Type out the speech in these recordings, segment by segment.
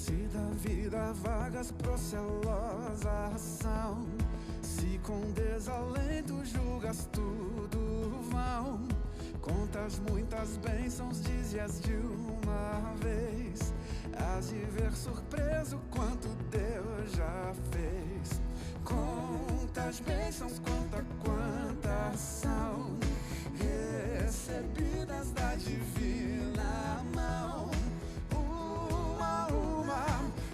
Se da vida vagas procelosa ação, se com desalento julgas tudo vão, contas muitas bênçãos, dize-as de uma vez, hás de ver surpreso quanto Deus já fez. Contas bênçãos, conta quantas são recebidas da divina mão. Uma,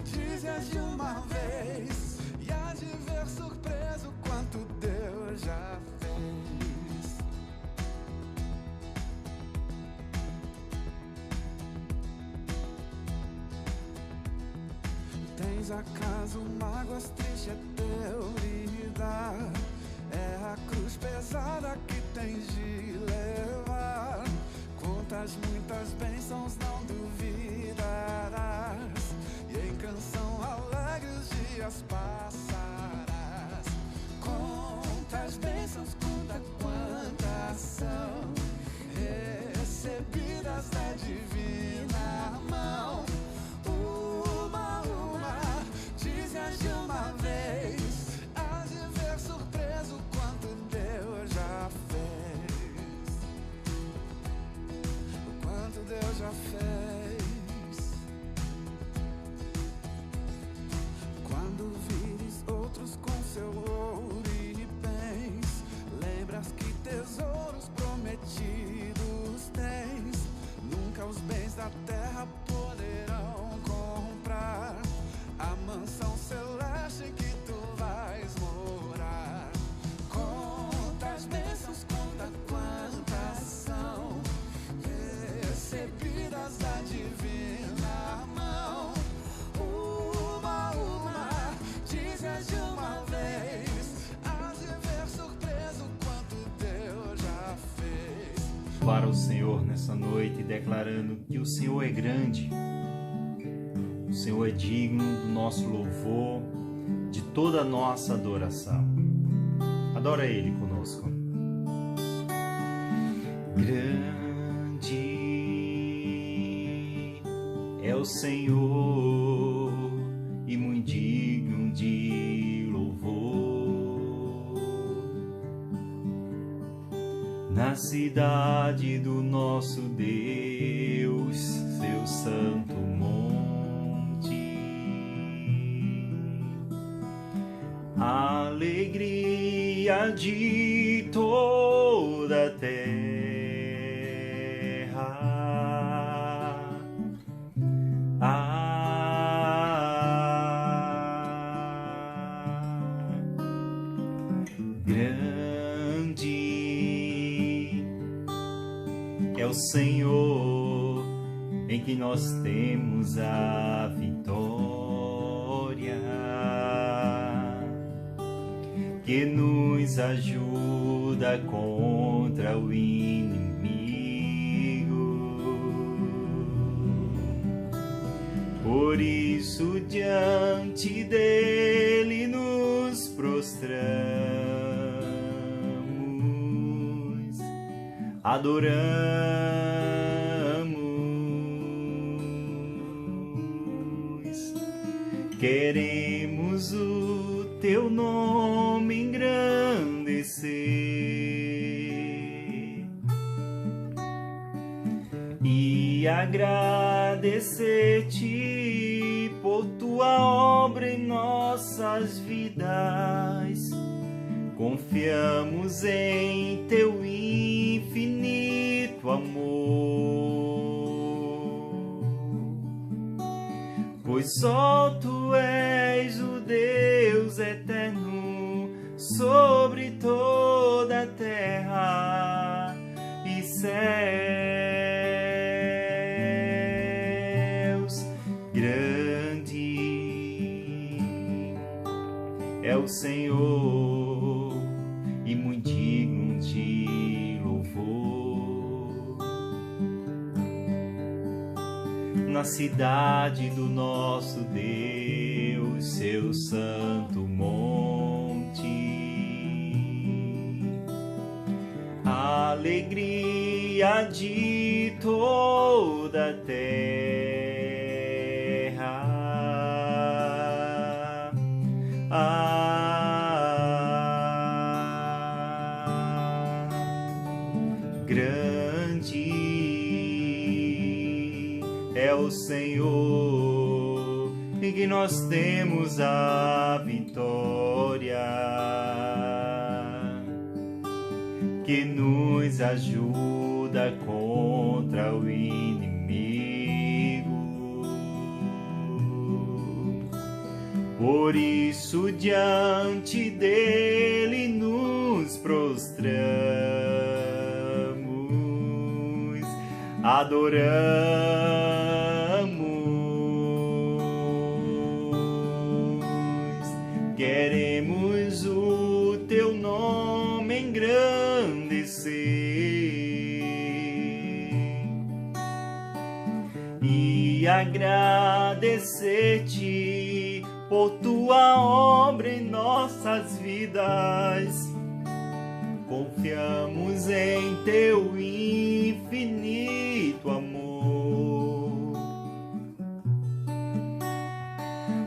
dize-as de uma vez, e hás de ver surpreso quanto Deus já fez. Tens acaso mágoas, triste é teu lidar, é a cruz pesada que tens de levar. Contas muitas bênçãos, não duvidarás, e em canção alegre os dias passarás. Contas bênçãos, conta quantas são recebidas da divina mão. Uma, dize-as de uma vez, hás de ver surpreso quanto Deus já fez. O quanto Deus já fez. Quando vires outros com seu ouro e bens, lembras que tesouros prometidos tens. Nunca os bens da terra poderão comprar a mansão celeste em que tu vais morar. Contas bênçãos, conta quantas são recebidas da divina mão. Uma, dize-as de uma vez, hás de ver surpreso quanto Deus já fez. Para o Senhor nessa noite, declarando que o Senhor é grande, o Senhor é digno do nosso louvor, de toda a nossa adoração. Adora Ele conosco. Grande é o Senhor e muito digno de louvor. Na cidade do nosso Deus, seu santo monte, alegria de toda a terra. Grande é o Senhor em que nós temos a vitória, que nos ajuda contra o inimigo. Por isso diante dele nos prostramos, adoramos, queremos o teu nome engrandecer e agradecer-te por tua obra em nossas vidas. Confiamos em teu infinito amor, pois só tu és o Deus eterno sobre toda a terra e céus. Grande é o Senhor e muito digno de louvor. Na cidade do nosso Deus, seu santo monte, alegria de toda a terra. que nós temos a vitória, que nos ajuda contra o inimigo. Por isso diante dele nos prostramos, adoramos, queremos o teu nome engrandecer e agradecer-te por tua obra em nossas vidas. Confiamos em teu infinito amor,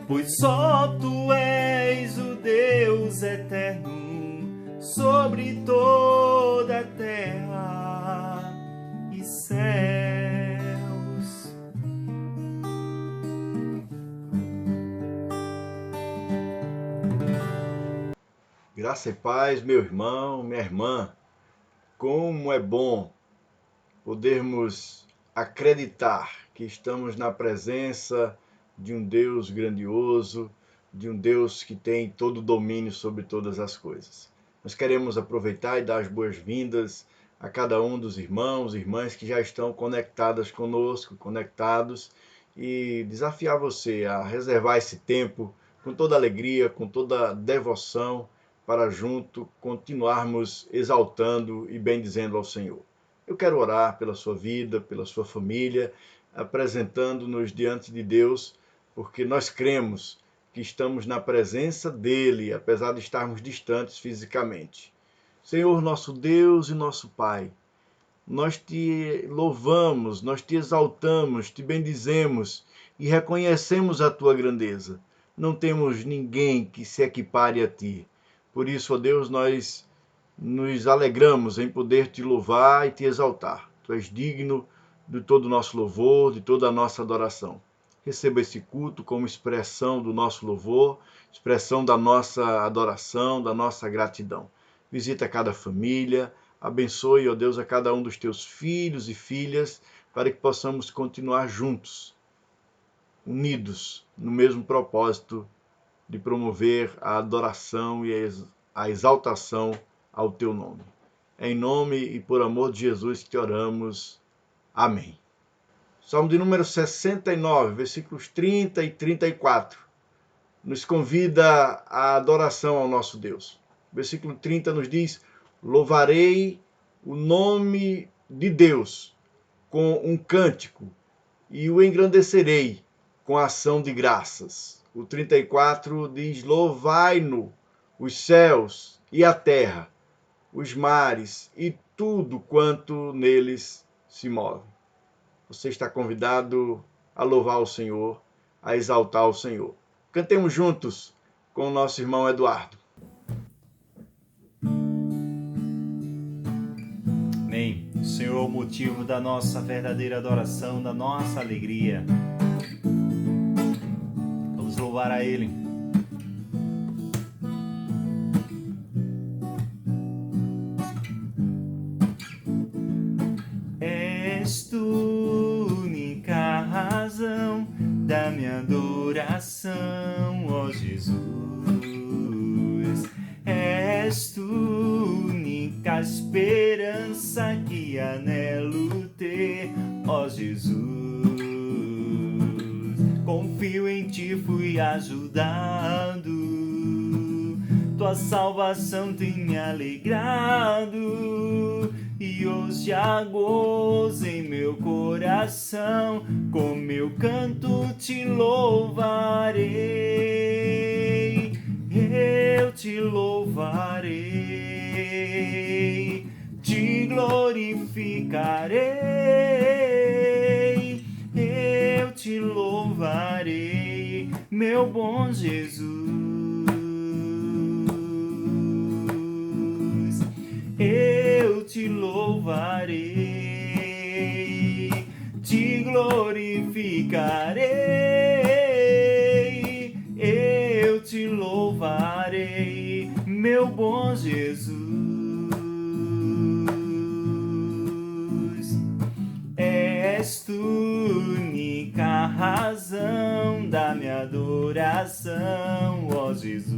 pois só tu és o Deus eterno sobre toda a terra e céus. Graça e paz, meu irmão, minha irmã. Como é bom podermos acreditar que estamos na presença de um Deus grandioso, de um Deus que tem todo o domínio sobre todas as coisas. Nós queremos aproveitar e dar as boas-vindas a cada um dos irmãos e irmãs que já estão conectadas conosco, conectados, e desafiar você a reservar esse tempo com toda alegria, com toda devoção, para junto continuarmos exaltando e bendizendo ao Senhor. Eu quero orar pela sua vida, pela sua família, apresentando-nos diante de Deus, porque nós cremos que estamos na presença dEle, apesar de estarmos distantes fisicamente. Senhor, nosso Deus e nosso Pai, nós te louvamos, nós te exaltamos, te bendizemos e reconhecemos a tua grandeza. Não temos ninguém que se equipare a ti. Por isso, ó Deus, nós nos alegramos em poder te louvar e te exaltar. Tu és digno de todo o nosso louvor, de toda a nossa adoração. Receba esse culto como expressão do nosso louvor, expressão da nossa adoração, da nossa gratidão. Visita cada família, abençoe, ó Deus, a cada um dos teus filhos e filhas, para que possamos continuar juntos, unidos no mesmo propósito de promover a adoração e a exaltação ao teu nome. É em nome e por amor de Jesus que te oramos. Amém. Salmo de número 69, versículos 30 e 34, nos convida à adoração ao nosso Deus. Versículo 30 nos diz: louvarei o nome de Deus com um cântico e o engrandecerei com ação de graças. O 34 diz: louvai-no os céus e a terra, os mares e tudo quanto neles se move. Você está convidado a louvar o Senhor, a exaltar o Senhor. Cantemos juntos com o nosso irmão Eduardo. Amém. O Senhor é o motivo da nossa verdadeira adoração, da nossa alegria. Vamos louvar a Ele. És tu única razão da minha adoração, ó Jesus. És tu única esperança que anelo ter, ó Jesus. Confio em ti, fui ajudado, tua salvação tem me alegrado, e hoje há gozo em meu coração, com meu canto te louvarei, eu te louvarei, te glorificarei, eu te louvarei, meu bom Jesus. Eu te louvarei, te glorificarei, louvarei, meu bom Jesus. És tu única razão da minha adoração, ó Jesus.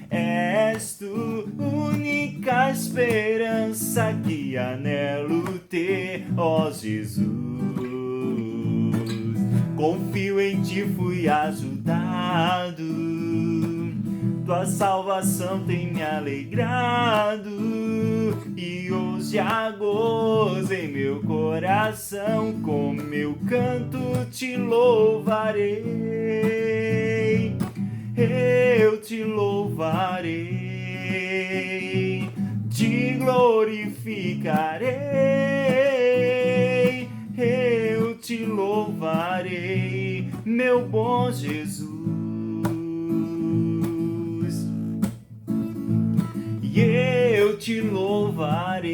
És tu única esperança que anelo ter, ó Jesus. Confio em ti, fui ajudado, tua salvação tem me alegrado, e hoje há gozo em meu coração, com meu canto te louvarei, eu te louvarei, te glorificarei, eu te louvarei, meu bom Jesus. E eu te louvarei,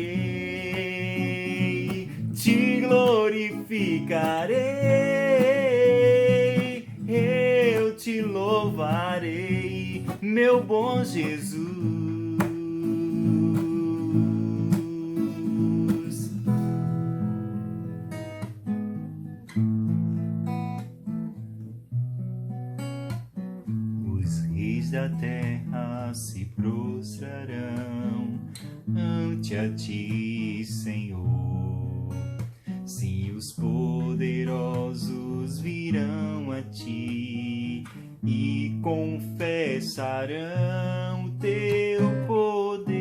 te glorificarei, eu te louvarei, meu bom Jesus. Os reis da terra se prostrarão ante a ti, Senhor. Sim, os poderosos virão a ti e confessarão o teu poder,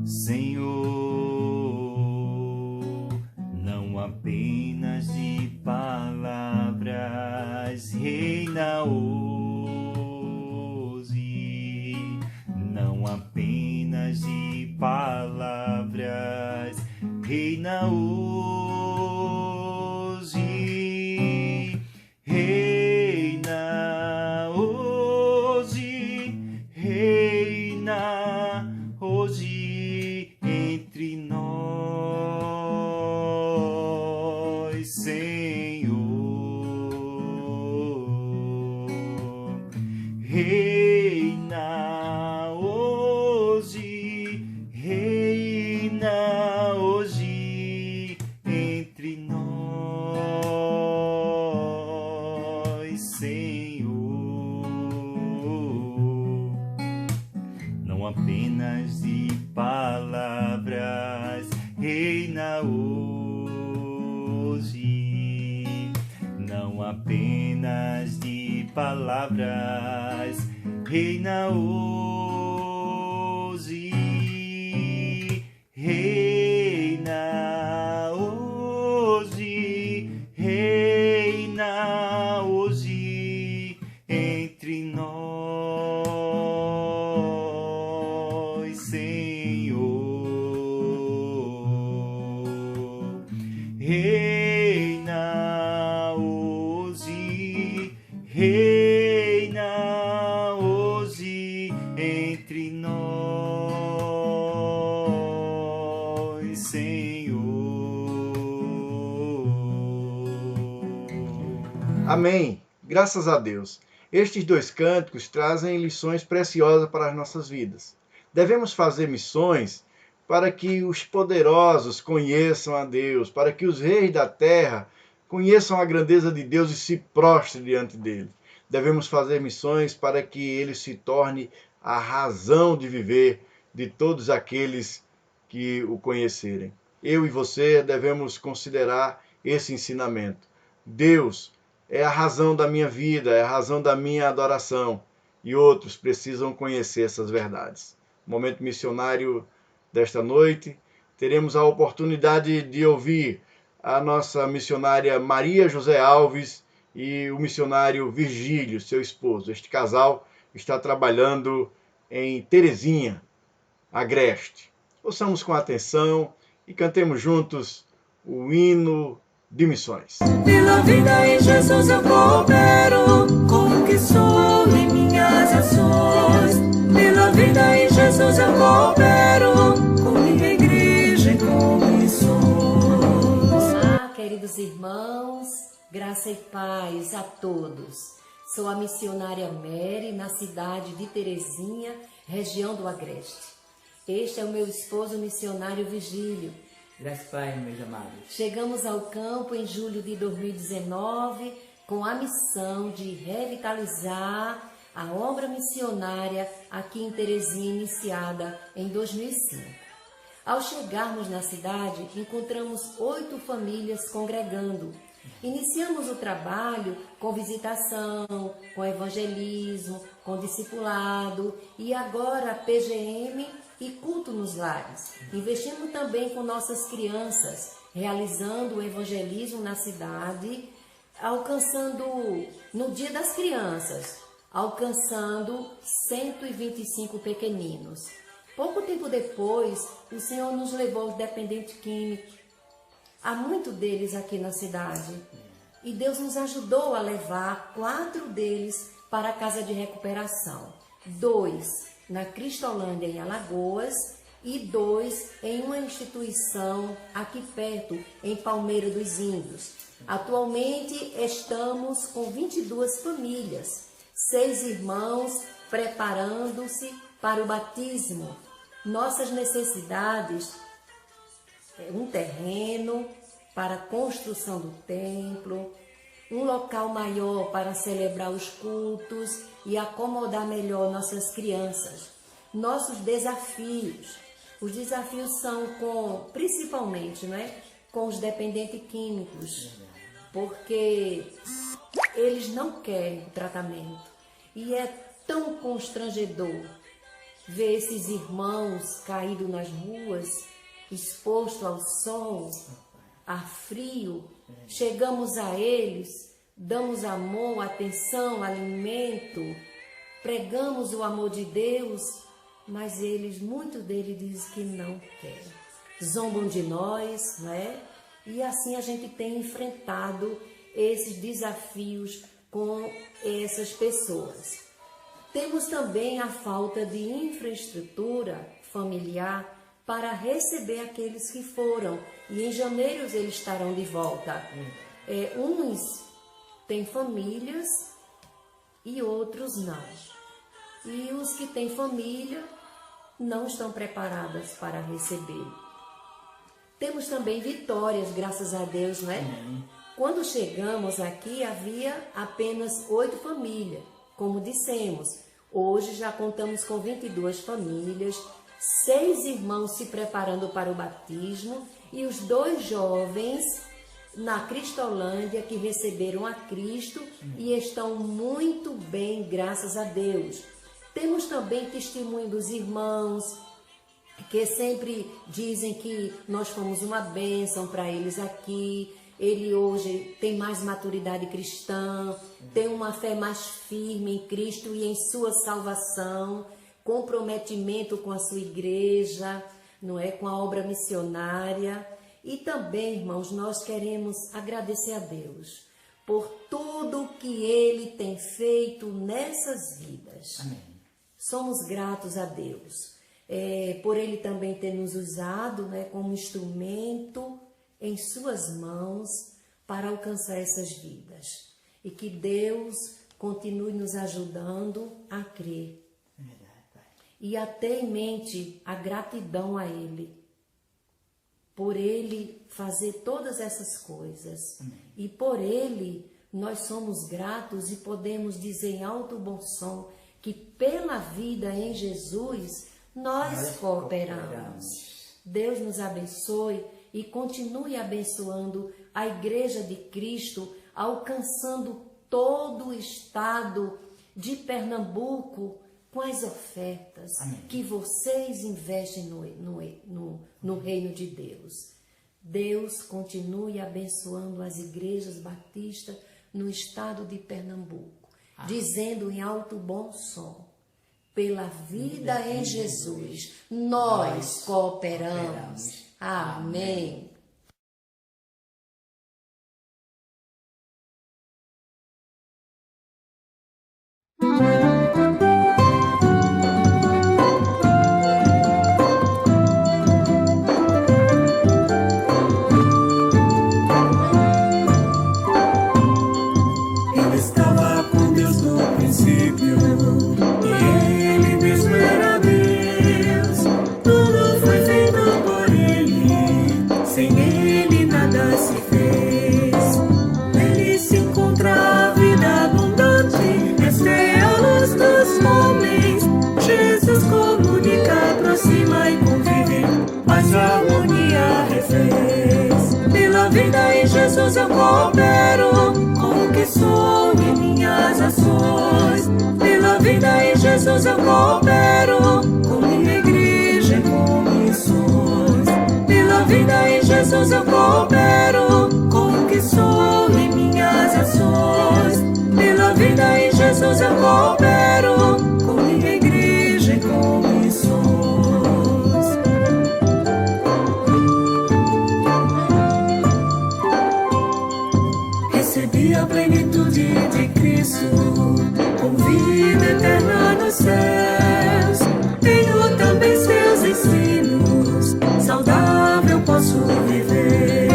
Senhor. Não apenas de palavras reina hoje, não apenas de palavras reina hoje, reina hoje, reina hoje entre nós, Senhor. Reina hoje, reina hoje entre nós, Senhor. Não apenas de palavras reina hoje, não apenas de palavras reina hoje, reina hoje, reina hoje entre nós, Senhor. Reina hoje, reina hoje entre nós, Senhor. Amém. Graças a Deus. Estes dois cânticos trazem lições preciosas para as nossas vidas. Devemos fazer missões para que os poderosos conheçam a Deus, para que os reis da terra conheçam a grandeza de Deus e se prostrem diante dele. Devemos fazer missões para que ele se torne a razão de viver de todos aqueles que o conhecerem. Eu e você devemos considerar esse ensinamento. Deus é a razão da minha vida, é a razão da minha adoração, e outros precisam conhecer essas verdades. No momento missionário desta noite, teremos a oportunidade de ouvir a nossa missionária Maria José Alves e o missionário Virgílio, seu esposo. Este casal está trabalhando em Terezinha, Agreste. Ouçamos com atenção e cantemos juntos o hino de missões. Pela vida em Jesus eu coopero com o que sou em minhas ações. Pela vida em Jesus eu coopero com minha igreja e com missões. Olá, queridos irmãos, Graça e paz a todos. Sou a missionária Mary, na cidade de Terezinha, região do Agreste. Este é o meu esposo missionário Vigílio. Graças e paz, meus amados. Chegamos ao campo em julho de 2019 com a missão de revitalizar a obra missionária aqui em Terezinha, iniciada em 2005. Ao chegarmos na cidade, encontramos 8 famílias congregando. Iniciamos o trabalho com visitação, com evangelismo, com discipulado e agora PGM e culto nos lares. Investimos também com nossas crianças, realizando o evangelismo na cidade, alcançando, no Dia das Crianças, alcançando 125 pequeninos. Pouco tempo depois, o Senhor nos levou aos dependentes químicos. Há muitos deles aqui na cidade. E Deus nos ajudou a levar 4 deles para a casa de recuperação. 2 na Cristolândia, em Alagoas, e 2 em uma instituição aqui perto, em Palmeira dos Índios. Atualmente estamos com 22 famílias, 6 irmãos preparando-se para o batismo. Nossas necessidades é um terreno para a construção do templo, um local maior para celebrar os cultos e acomodar melhor nossas crianças. Nossos desafios, os desafios são principalmente, com os dependentes químicos, porque eles não querem o tratamento e é tão constrangedor ver esses irmãos caídos nas ruas, expostos ao sol, a frio. Chegamos a eles, damos amor, atenção, alimento, pregamos o amor de Deus, mas muitos deles dizem que não querem. Zombam de nós, E assim a gente tem enfrentado esses desafios com essas pessoas. Temos também a falta de infraestrutura familiar para receber aqueles que foram. E em janeiro eles estarão de volta. Uns têm famílias e outros não. E os que têm família não estão preparadas para receber. Temos também vitórias, graças a Deus, Quando chegamos aqui havia apenas 8 famílias, como dissemos. Hoje já contamos com 22 famílias, 6 irmãos se preparando para o batismo e os 2 jovens na Cristolândia que receberam a Cristo e estão muito bem, graças a Deus. Temos também testemunho dos irmãos que sempre dizem que nós fomos uma bênção para eles aqui. Ele hoje tem mais maturidade cristã, tem uma fé mais firme em Cristo e em sua salvação, comprometimento com a sua igreja, com a obra missionária. E também, irmãos, nós queremos agradecer a Deus por tudo que Ele tem feito nessas vidas. Amém. Somos gratos a Deus, por Ele também ter nos usado como instrumento em suas mãos para alcançar essas vidas. E que Deus continue nos ajudando a crer. E a ter em mente a gratidão a Ele, por Ele fazer todas essas coisas. Amém. E por Ele nós somos gratos e podemos dizer em alto bom som que pela vida em Jesus nós cooperamos. Deus nos abençoe e continue abençoando a Igreja de Cristo, alcançando todo o estado de Pernambuco com as ofertas. Amém. Que vocês investem no reino de Deus. Deus continue abençoando as igrejas batistas no estado de Pernambuco, dizendo em alto bom som: pela vida em Jesus, nós cooperamos. Amém. Jesus eu coopero com o que sou e minhas ações. Pela vida em Jesus eu coopero com minha igreja e com missões. Pela vida em Jesus eu coopero com o que sou e minhas ações. Pela vida em Jesus eu coopero com minha igreja e com missões. Recebi a plenitude de Cristo, com vida eterna nos céus. Tenho também seus ensinos, saudável posso viver.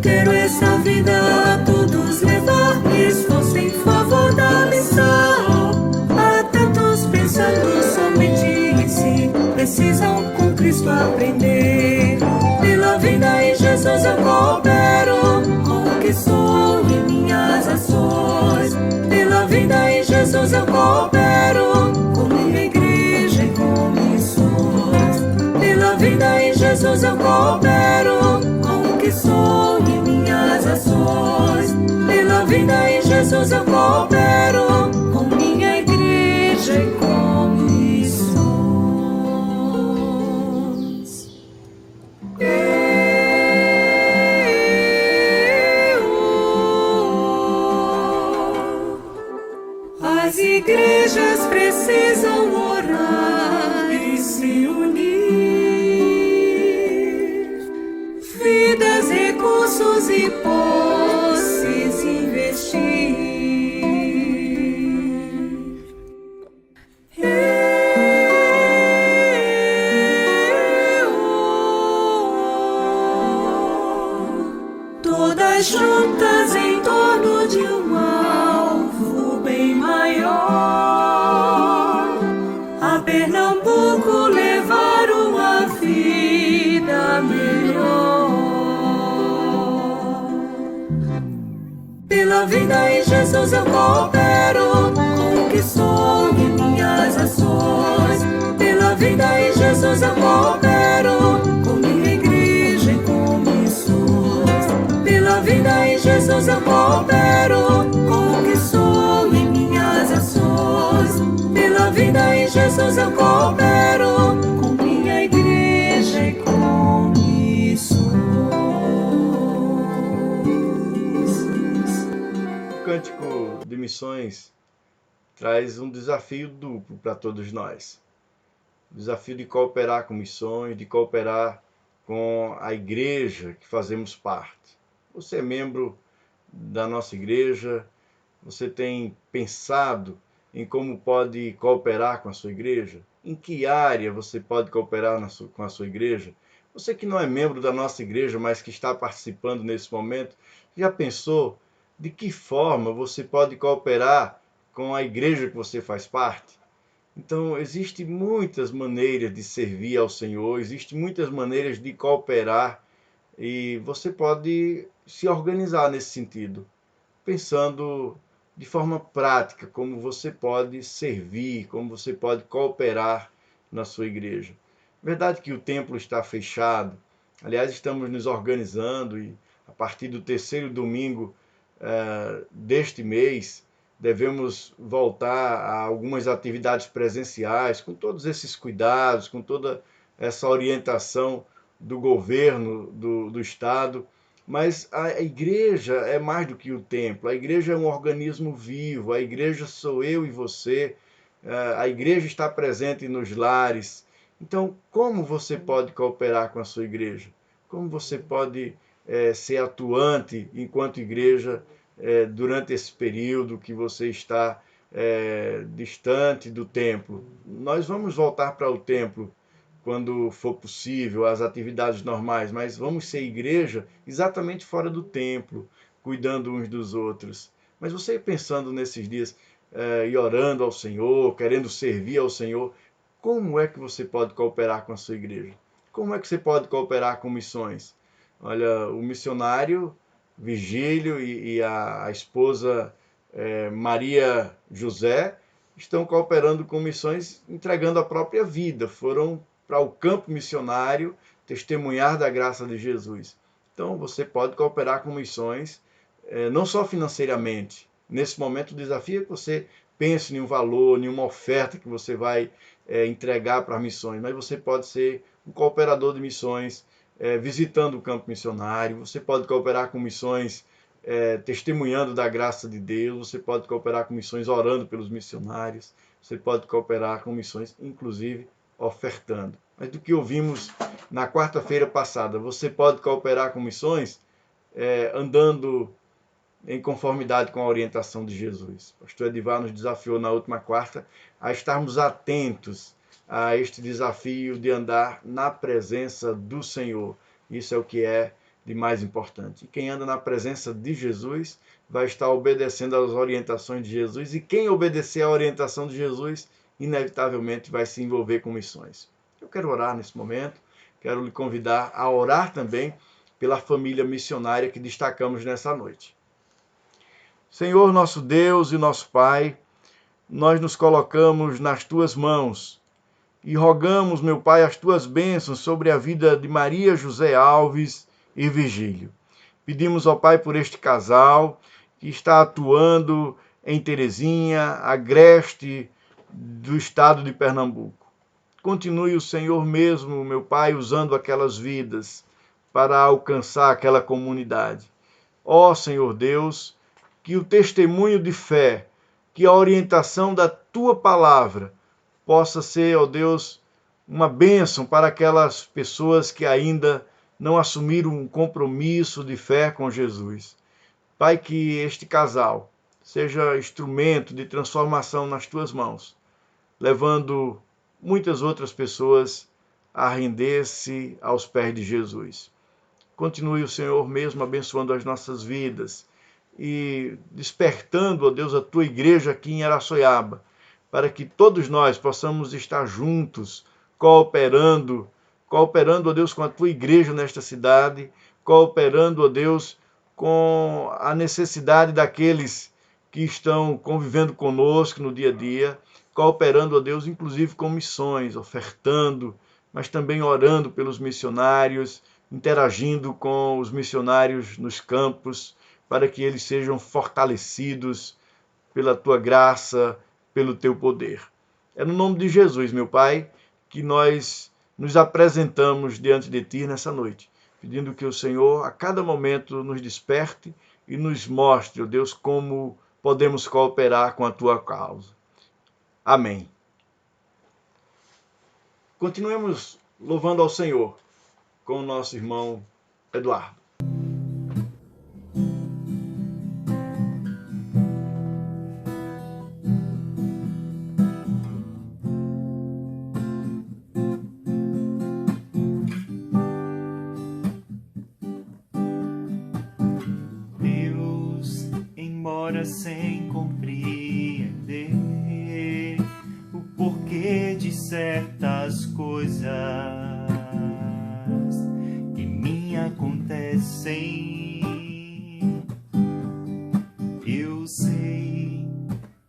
Quero essa vida a todos levar, me esforço em favor da missão. Há tantos pensando somente em si, precisam com Cristo aprender. Pela vida em Jesus eu coopero com o que sou e minhas ações. Pela vida em Jesus eu coopero com minha igreja e com missões. Pela vida em Jesus eu coopero com o que sou e minhas ações. Pela vida em Jesus eu coopero com minha igreja e com missões. As igrejas precisam orar e se unir, vidas, recursos e posses investir. Todas juntas em torno de um alvo bem maior. A Pernambuco levar uma vida melhor. Pela vida em Jesus eu coopero com o que sou e minhas ações. Pela vida em Jesus eu coopero com minha igreja e com missões. Pela vida em Jesus eu coopero com o que sou e minhas ações. Pela vida em Jesus eu coopero com minha igreja e com missões. O Cântico de Missões traz um desafio duplo para todos nós. O desafio de cooperar com missões, de cooperar com a igreja que fazemos parte. Você é membro da nossa igreja, você tem pensado em como pode cooperar com a sua igreja? Em que área você pode cooperar com a sua igreja? Você que não é membro da nossa igreja, mas que está participando nesse momento, já pensou de que forma você pode cooperar com a igreja que você faz parte? Então, existem muitas maneiras de servir ao Senhor, existem muitas maneiras de cooperar e você pode se organizar nesse sentido, pensando de forma prática como você pode servir, como você pode cooperar na sua igreja. Verdade que o templo está fechado, aliás, estamos nos organizando e a partir do terceiro domingo deste mês, devemos voltar a algumas atividades presenciais, com todos esses cuidados, com toda essa orientação do governo, do Estado. Mas a igreja é mais do que o templo, a igreja é um organismo vivo, a igreja sou eu e você, a igreja está presente nos lares. Então, como você pode cooperar com a sua igreja? Como você pode ser atuante enquanto igreja durante esse período que você está distante do templo? Nós vamos voltar para o templo quando for possível, as atividades normais, mas vamos ser igreja exatamente fora do templo, cuidando uns dos outros. Mas você pensando nesses dias e orando ao Senhor, querendo servir ao Senhor, como é que você pode cooperar com a sua igreja? Como é que você pode cooperar com missões? Olha, o missionário Virgílio e a esposa Maria José estão cooperando com missões, entregando a própria vida. Foram para o campo missionário testemunhar da graça de Jesus. Então você pode cooperar com missões, não só financeiramente. Nesse momento o desafio é que você pense em um valor, em uma oferta que você vai entregar para as missões, mas você pode ser um cooperador de missões, visitando o campo missionário, você pode cooperar com missões testemunhando da graça de Deus, você pode cooperar com missões orando pelos missionários, você pode cooperar com missões, inclusive, ofertando. Mas do que ouvimos na quarta-feira passada, você pode cooperar com missões andando em conformidade com a orientação de Jesus. O pastor Edivar nos desafiou na última quarta a estarmos atentos a este desafio de andar na presença do Senhor. Isso é o que é de mais importante. E quem anda na presença de Jesus vai estar obedecendo às orientações de Jesus, e quem obedecer à orientação de Jesus, inevitavelmente vai se envolver com missões. Eu quero orar nesse momento, quero lhe convidar a orar também pela família missionária que destacamos nessa noite. Senhor, nosso Deus e nosso Pai, nós nos colocamos nas Tuas mãos e rogamos, meu Pai, as Tuas bênçãos sobre a vida de Maria José Alves e Virgílio. Pedimos, ó Pai, por este casal que está atuando em Terezinha, agreste do estado de Pernambuco. Continue o Senhor mesmo, meu Pai, usando aquelas vidas para alcançar aquela comunidade. Ó Senhor Deus, que o testemunho de fé, que a orientação da Tua palavra possa ser, ó Deus, uma bênção para aquelas pessoas que ainda não assumiram um compromisso de fé com Jesus. Pai, que este casal seja instrumento de transformação nas Tuas mãos, levando muitas outras pessoas a render-se aos pés de Jesus. Continue o Senhor mesmo abençoando as nossas vidas e despertando, ó Deus, a Tua igreja aqui em Araçoiaba, para que todos nós possamos estar juntos, cooperando, ó Deus, com a Tua igreja nesta cidade, cooperando, ó Deus, com a necessidade daqueles que estão convivendo conosco no dia a dia, cooperando, ó Deus, inclusive com missões, ofertando, mas também orando pelos missionários, interagindo com os missionários nos campos, para que eles sejam fortalecidos pela Tua graça, pelo Teu poder. É no nome de Jesus, meu Pai, que nós nos apresentamos diante de Ti nessa noite, pedindo que o Senhor a cada momento nos desperte e nos mostre, ó Deus, como podemos cooperar com a Tua causa. Amém. Continuemos louvando ao Senhor com o nosso irmão Eduardo. Sem compreender o porquê de certas coisas que me acontecem, eu sei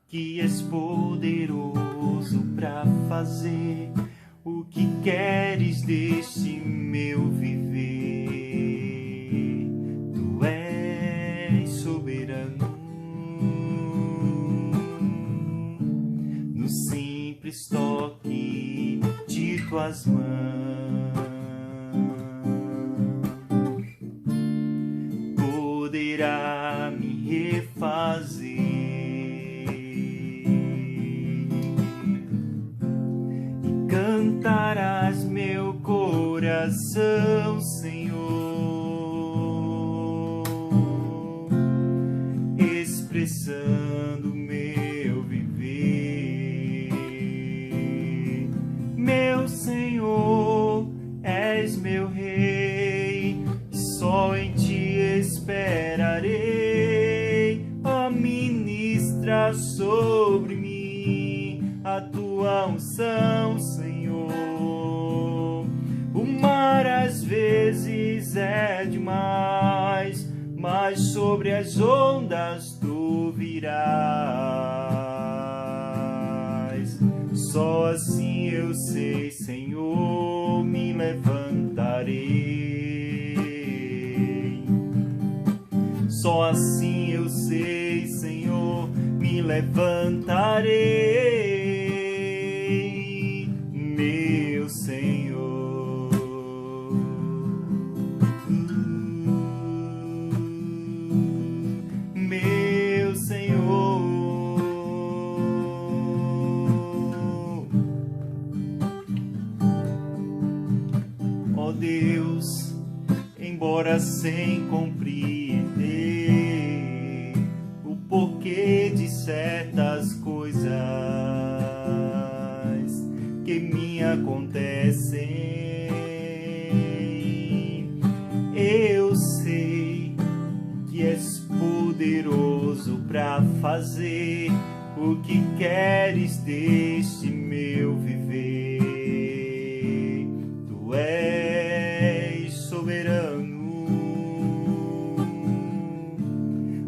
que és poderoso para fazer o que queres deste meu viver. Tu és soberano, simples toque de Tuas mãos poderá me refazer e cantarás meu coração, Senhor, expressando meu viver. Meu Senhor, és meu Rei, só em Ti esperarei. Ó, ministra sobre mim a Tua unção, Senhor. O mar às vezes é demais, mas sobre as ondas Tu virás. Só assim eu sei, Senhor, me levantarei. Só assim eu sei, Senhor, me levantarei, meu Senhor. Meu Senhor. Ó Deus, embora sem compreender o porquê de certas coisas que me acontecem, eu sei que és poderoso para fazer o que queres deste meu viver. Tu és soberano,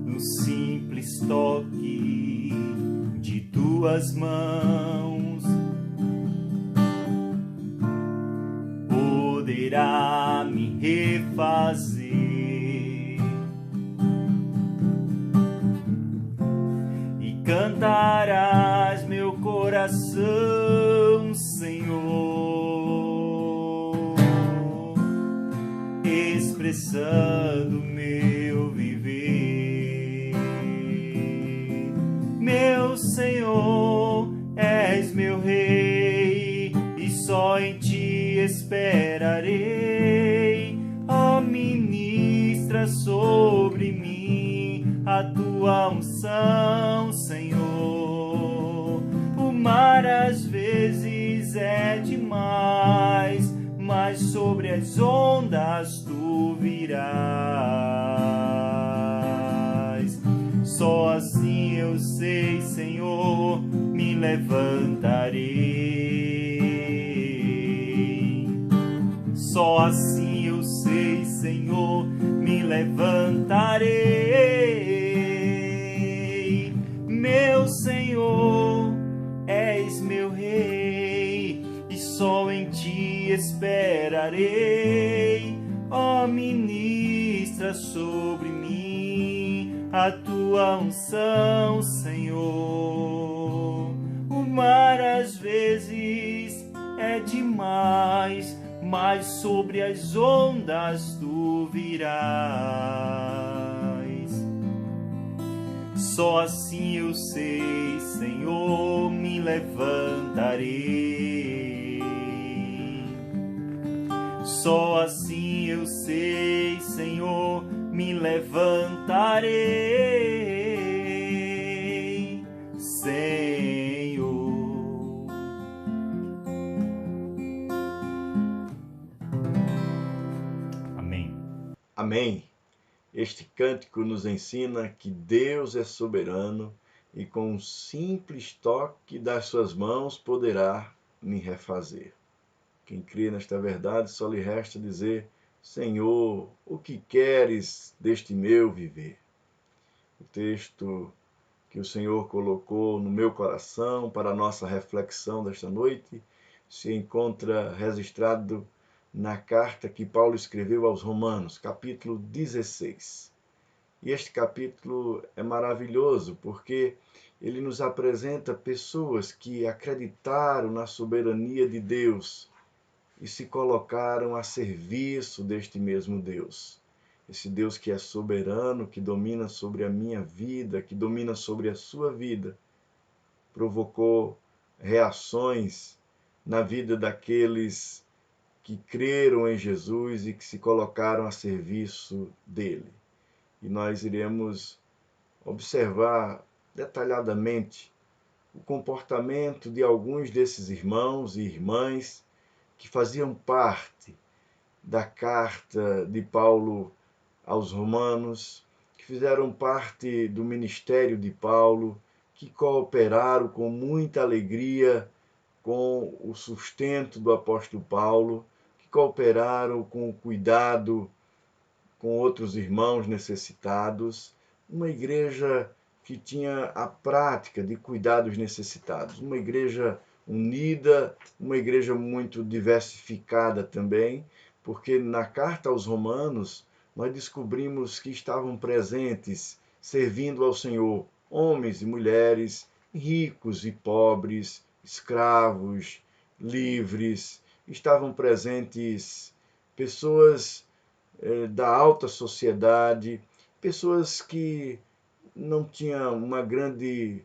no simples toque de tuas mãos poderá me refazer e cantarás meu coração, Senhor, expressando meu viver. Meu Senhor, és meu Rei, e só em ti esperarei. Ó, ministra sobre mim a tua unção, Senhor. O mar às vezes é demais, mas sobre as ondas tu virás. Só assim eu sei, Senhor, me levantarei. Só assim eu sei, Senhor, me levantarei. Meu Senhor, és meu Rei, e só em ti esperarei. Ó, ministra sobre mim a tua unção, Senhor. O mar às vezes é demais, mas sobre as ondas tu virás. Só assim eu sei, Senhor, me levantarei. Só assim eu sei, Senhor, me levantarei, Senhor. Amém. Amém. Este cântico nos ensina que Deus é soberano e com um simples toque das suas mãos poderá me refazer. Quem crê nesta verdade só lhe resta dizer: Senhor, o que queres deste meu viver? O texto que o Senhor colocou no meu coração para a nossa reflexão desta noite se encontra registrado na carta que Paulo escreveu aos Romanos, capítulo 16. E este capítulo é maravilhoso porque ele nos apresenta pessoas que acreditaram na soberania de Deus e se colocaram a serviço deste mesmo Deus. Esse Deus que é soberano, que domina sobre a minha vida, que domina sobre a sua vida, provocou reações na vida daqueles que creram em Jesus e que se colocaram a serviço dele. E nós iremos observar detalhadamente o comportamento de alguns desses irmãos e irmãs que faziam parte da carta de Paulo aos Romanos, que fizeram parte do ministério de Paulo, que cooperaram com muita alegria com o sustento do apóstolo Paulo, que cooperaram com o cuidado com outros irmãos necessitados, uma igreja que tinha a prática de cuidar dos necessitados, uma igreja unida, uma igreja muito diversificada também, porque na carta aos Romanos nós descobrimos que estavam presentes, servindo ao Senhor, homens e mulheres, ricos e pobres, escravos, livres, estavam presentes pessoas da alta sociedade, pessoas que não tinham uma grande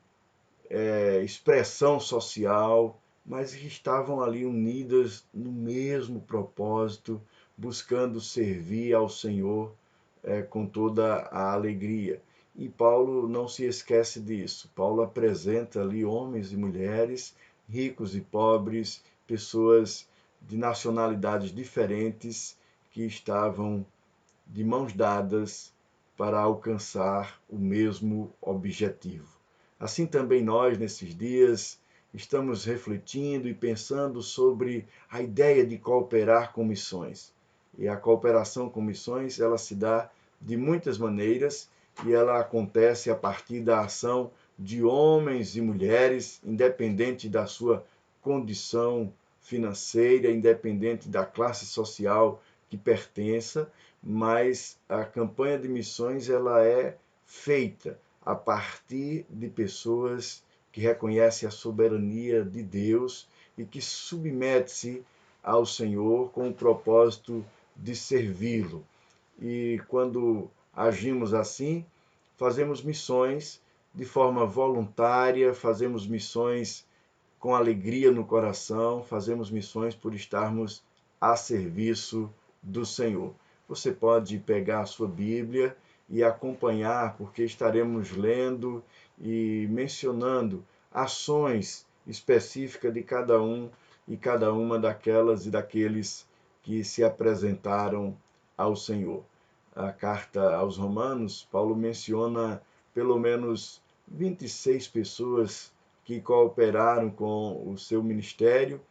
expressão social, mas que estavam ali unidas no mesmo propósito, buscando servir ao Senhor com toda a alegria. E Paulo não se esquece disso. Paulo apresenta ali homens e mulheres, ricos e pobres, pessoas de nacionalidades diferentes que estavam de mãos dadas para alcançar o mesmo objetivo. Assim também nós, nesses dias, estamos refletindo e pensando sobre a ideia de cooperar com missões. E a cooperação com missões, ela se dá de muitas maneiras e ela acontece a partir da ação de homens e mulheres, independente da sua condição financeira, independente da classe social que pertença, mas a campanha de missões ela é feita a partir de pessoas que reconhecem a soberania de Deus e que submetem-se ao Senhor com o propósito de servi-lo. E quando agimos assim, fazemos missões de forma voluntária, fazemos missões com alegria no coração, fazemos missões por estarmos a serviço do Senhor. Você pode pegar a sua Bíblia e acompanhar, porque estaremos lendo e mencionando ações específicas de cada um e cada uma daquelas e daqueles que se apresentaram ao Senhor. A carta aos Romanos, Paulo menciona pelo menos 26 pessoas que cooperaram com o seu ministério,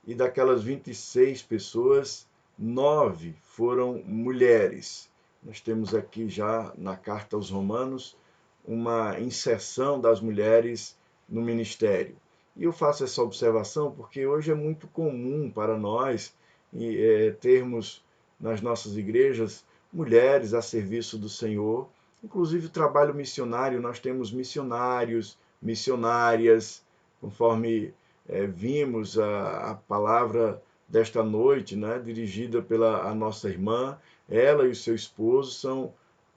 e daquelas 26 pessoas, 9 foram mulheres. Nós temos aqui já na carta aos Romanos uma inserção das mulheres no ministério. E eu faço essa observação porque hoje é muito comum para nós termos nas nossas igrejas mulheres a serviço do Senhor. Inclusive o trabalho missionário, nós temos missionários, missionárias, conforme vimos a palavra desta noite, né, dirigida pela a nossa irmã. Ela e o seu esposo são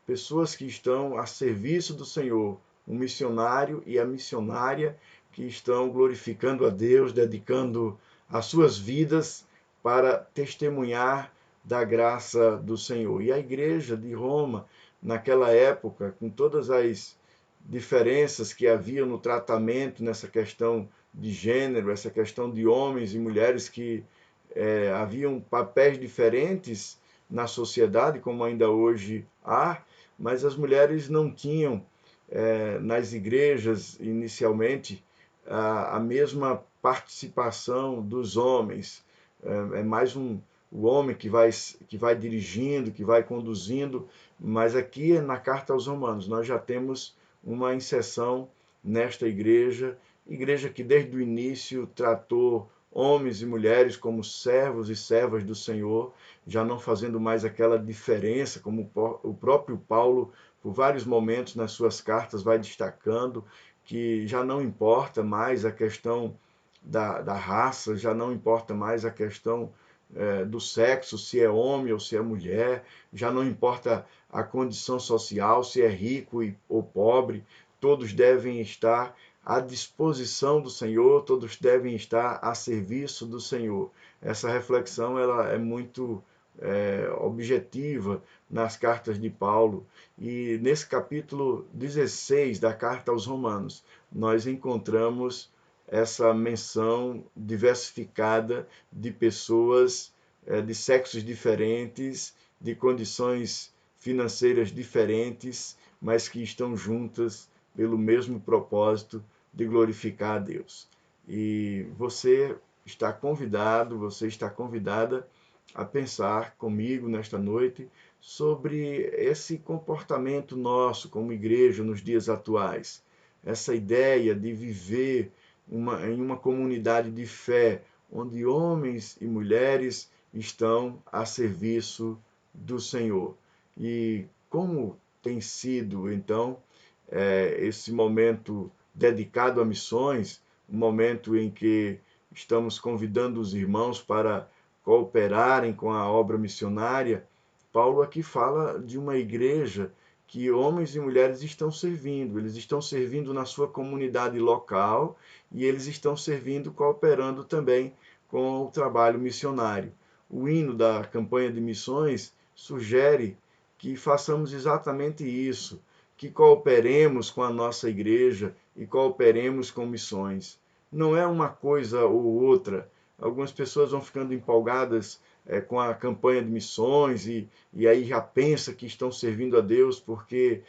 pessoas que estão a serviço do Senhor, um missionário e a missionária que estão glorificando a Deus, dedicando as suas vidas para testemunhar da graça do Senhor. E a igreja de Roma, naquela época, com todas as diferenças que havia no tratamento, nessa questão de gênero, essa questão de homens e mulheres que haviam papéis diferentes na sociedade, como ainda hoje há, mas as mulheres não tinham nas igrejas, inicialmente, a mesma participação dos homens. É mais o homem que vai dirigindo, que vai conduzindo, mas aqui na carta aos Romanos nós já temos uma inserção nesta igreja que desde o início tratou homens e mulheres como servos e servas do Senhor, já não fazendo mais aquela diferença, como o próprio Paulo, por vários momentos nas suas cartas, vai destacando que já não importa mais a questão da raça, já não importa mais a questão do sexo, se é homem ou se é mulher, já não importa a condição social, se é rico ou pobre, todos devem estar à disposição do Senhor, todos devem estar a serviço do Senhor. Essa reflexão ela é muito objetiva nas cartas de Paulo, e nesse capítulo 16 da carta aos Romanos, nós encontramos essa menção diversificada de pessoas de sexos diferentes, de condições financeiras diferentes, mas que estão juntas pelo mesmo propósito de glorificar a Deus. E você está convidado, você está convidada a pensar comigo nesta noite sobre esse comportamento nosso como igreja nos dias atuais. Essa ideia de viver em uma comunidade de fé, onde homens e mulheres estão a serviço do Senhor. E como tem sido, então, esse momento dedicado a missões, um momento em que estamos convidando os irmãos para cooperarem com a obra missionária. Paulo aqui fala de uma igreja que homens e mulheres estão servindo. Eles estão servindo na sua comunidade local e eles estão servindo, cooperando também com o trabalho missionário. O hino da campanha de missões sugere que façamos exatamente isso, que cooperemos com a nossa igreja e cooperemos com missões. Não é uma coisa ou outra. Algumas pessoas vão ficando empolgadas com a campanha de missões e aí já pensa que estão servindo a Deus porque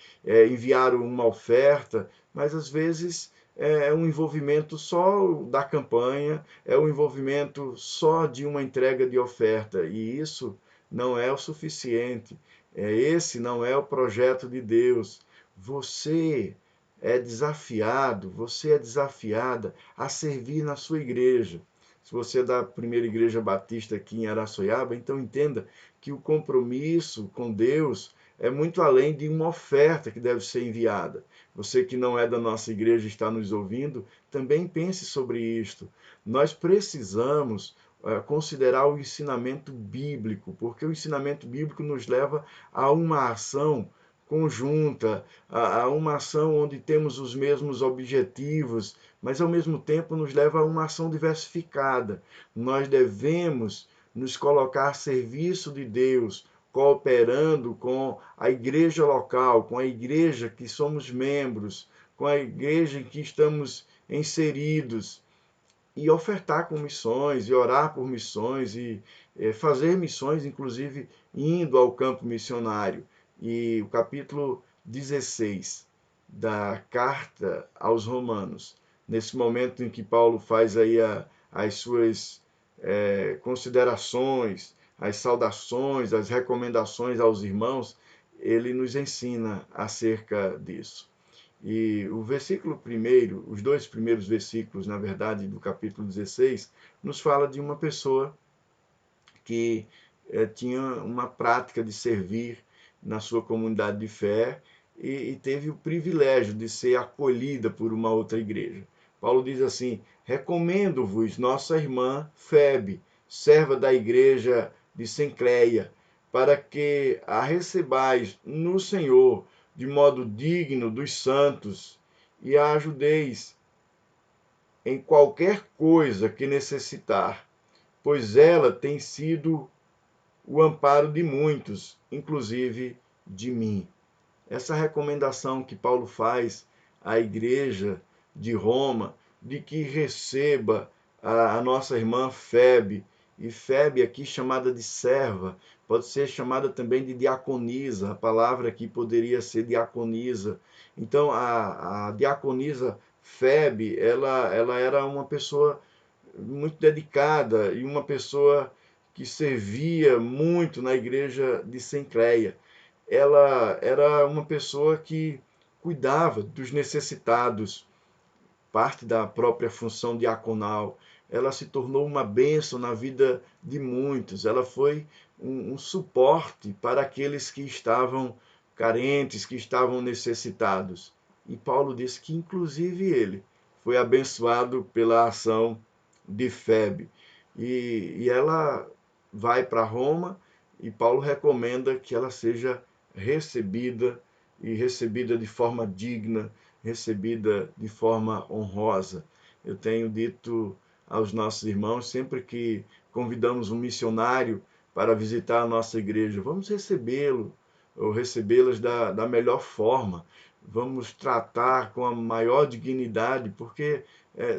enviaram uma oferta, mas às vezes é um envolvimento só da campanha, é um envolvimento só de uma entrega de oferta, e isso não é o suficiente. Esse não é o projeto de Deus. Você é desafiado, você é desafiada a servir na sua igreja. Se você é da primeira igreja batista aqui em Araçoiaba, então entenda que o compromisso com Deus é muito além de uma oferta que deve ser enviada. Você que não é da nossa igreja e está nos ouvindo, também pense sobre isto. Nós precisamos considerar o ensinamento bíblico, porque o ensinamento bíblico nos leva a uma ação conjunta, a uma ação onde temos os mesmos objetivos, mas ao mesmo tempo nos leva a uma ação diversificada. Nós devemos nos colocar a serviço de Deus, cooperando com a igreja local, com a igreja que somos membros, com a igreja em que estamos inseridos, e ofertar com missões, e orar por missões, e fazer missões, inclusive indo ao campo missionário. E o capítulo 16 da carta aos Romanos, nesse momento em que Paulo faz aí as suas considerações, as saudações, as recomendações aos irmãos, ele nos ensina acerca disso. E o versículo primeiro, os dois primeiros versículos, na verdade, do capítulo 16, nos fala de uma pessoa que tinha uma prática de servir na sua comunidade de fé e teve o privilégio de ser acolhida por uma outra igreja. Paulo diz assim: recomendo-vos nossa irmã Febe, serva da igreja de Cencreia, para que a recebais no Senhor de modo digno dos santos e a ajudeis em qualquer coisa que necessitar, pois ela tem sido o amparo de muitos, inclusive de mim. Essa recomendação que Paulo faz à igreja de Roma, de que receba a nossa irmã Febe, e Febe aqui chamada de serva, pode ser chamada também de diaconisa, a palavra aqui poderia ser diaconisa. Então a diaconisa Febe, ela era uma pessoa muito dedicada e uma pessoa que servia muito na igreja de Cencreia. Ela era uma pessoa que cuidava dos necessitados, parte da própria função diaconal. Ela se tornou uma bênção na vida de muitos. Ela foi um suporte para aqueles que estavam carentes, que estavam necessitados. E Paulo disse que, inclusive, ele foi abençoado pela ação de Febe. E ela vai para Roma e Paulo recomenda que ela seja recebida, e recebida de forma digna, recebida de forma honrosa. Eu tenho dito aos nossos irmãos, sempre que convidamos um missionário para visitar a nossa igreja, vamos recebê-lo, ou recebê-las da melhor forma, vamos tratar com a maior dignidade, porque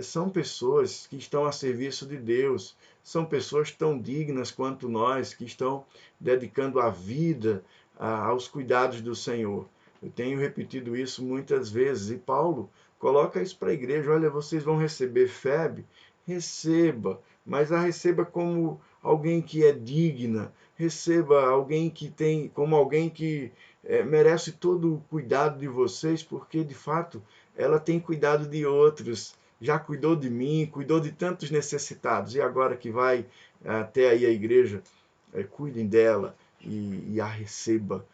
são pessoas que estão a serviço de Deus, são pessoas tão dignas quanto nós, que estão dedicando a vida aos cuidados do Senhor. Eu tenho repetido isso muitas vezes, e Paulo coloca isso para a igreja: olha, vocês vão receber Febe, receba, mas a receba como alguém que é digna, receba alguém que tem, como alguém que merece todo o cuidado de vocês, porque de fato ela tem cuidado de outros, já cuidou de mim, cuidou de tantos necessitados, e agora que vai até aí a igreja, cuidem dela e a receba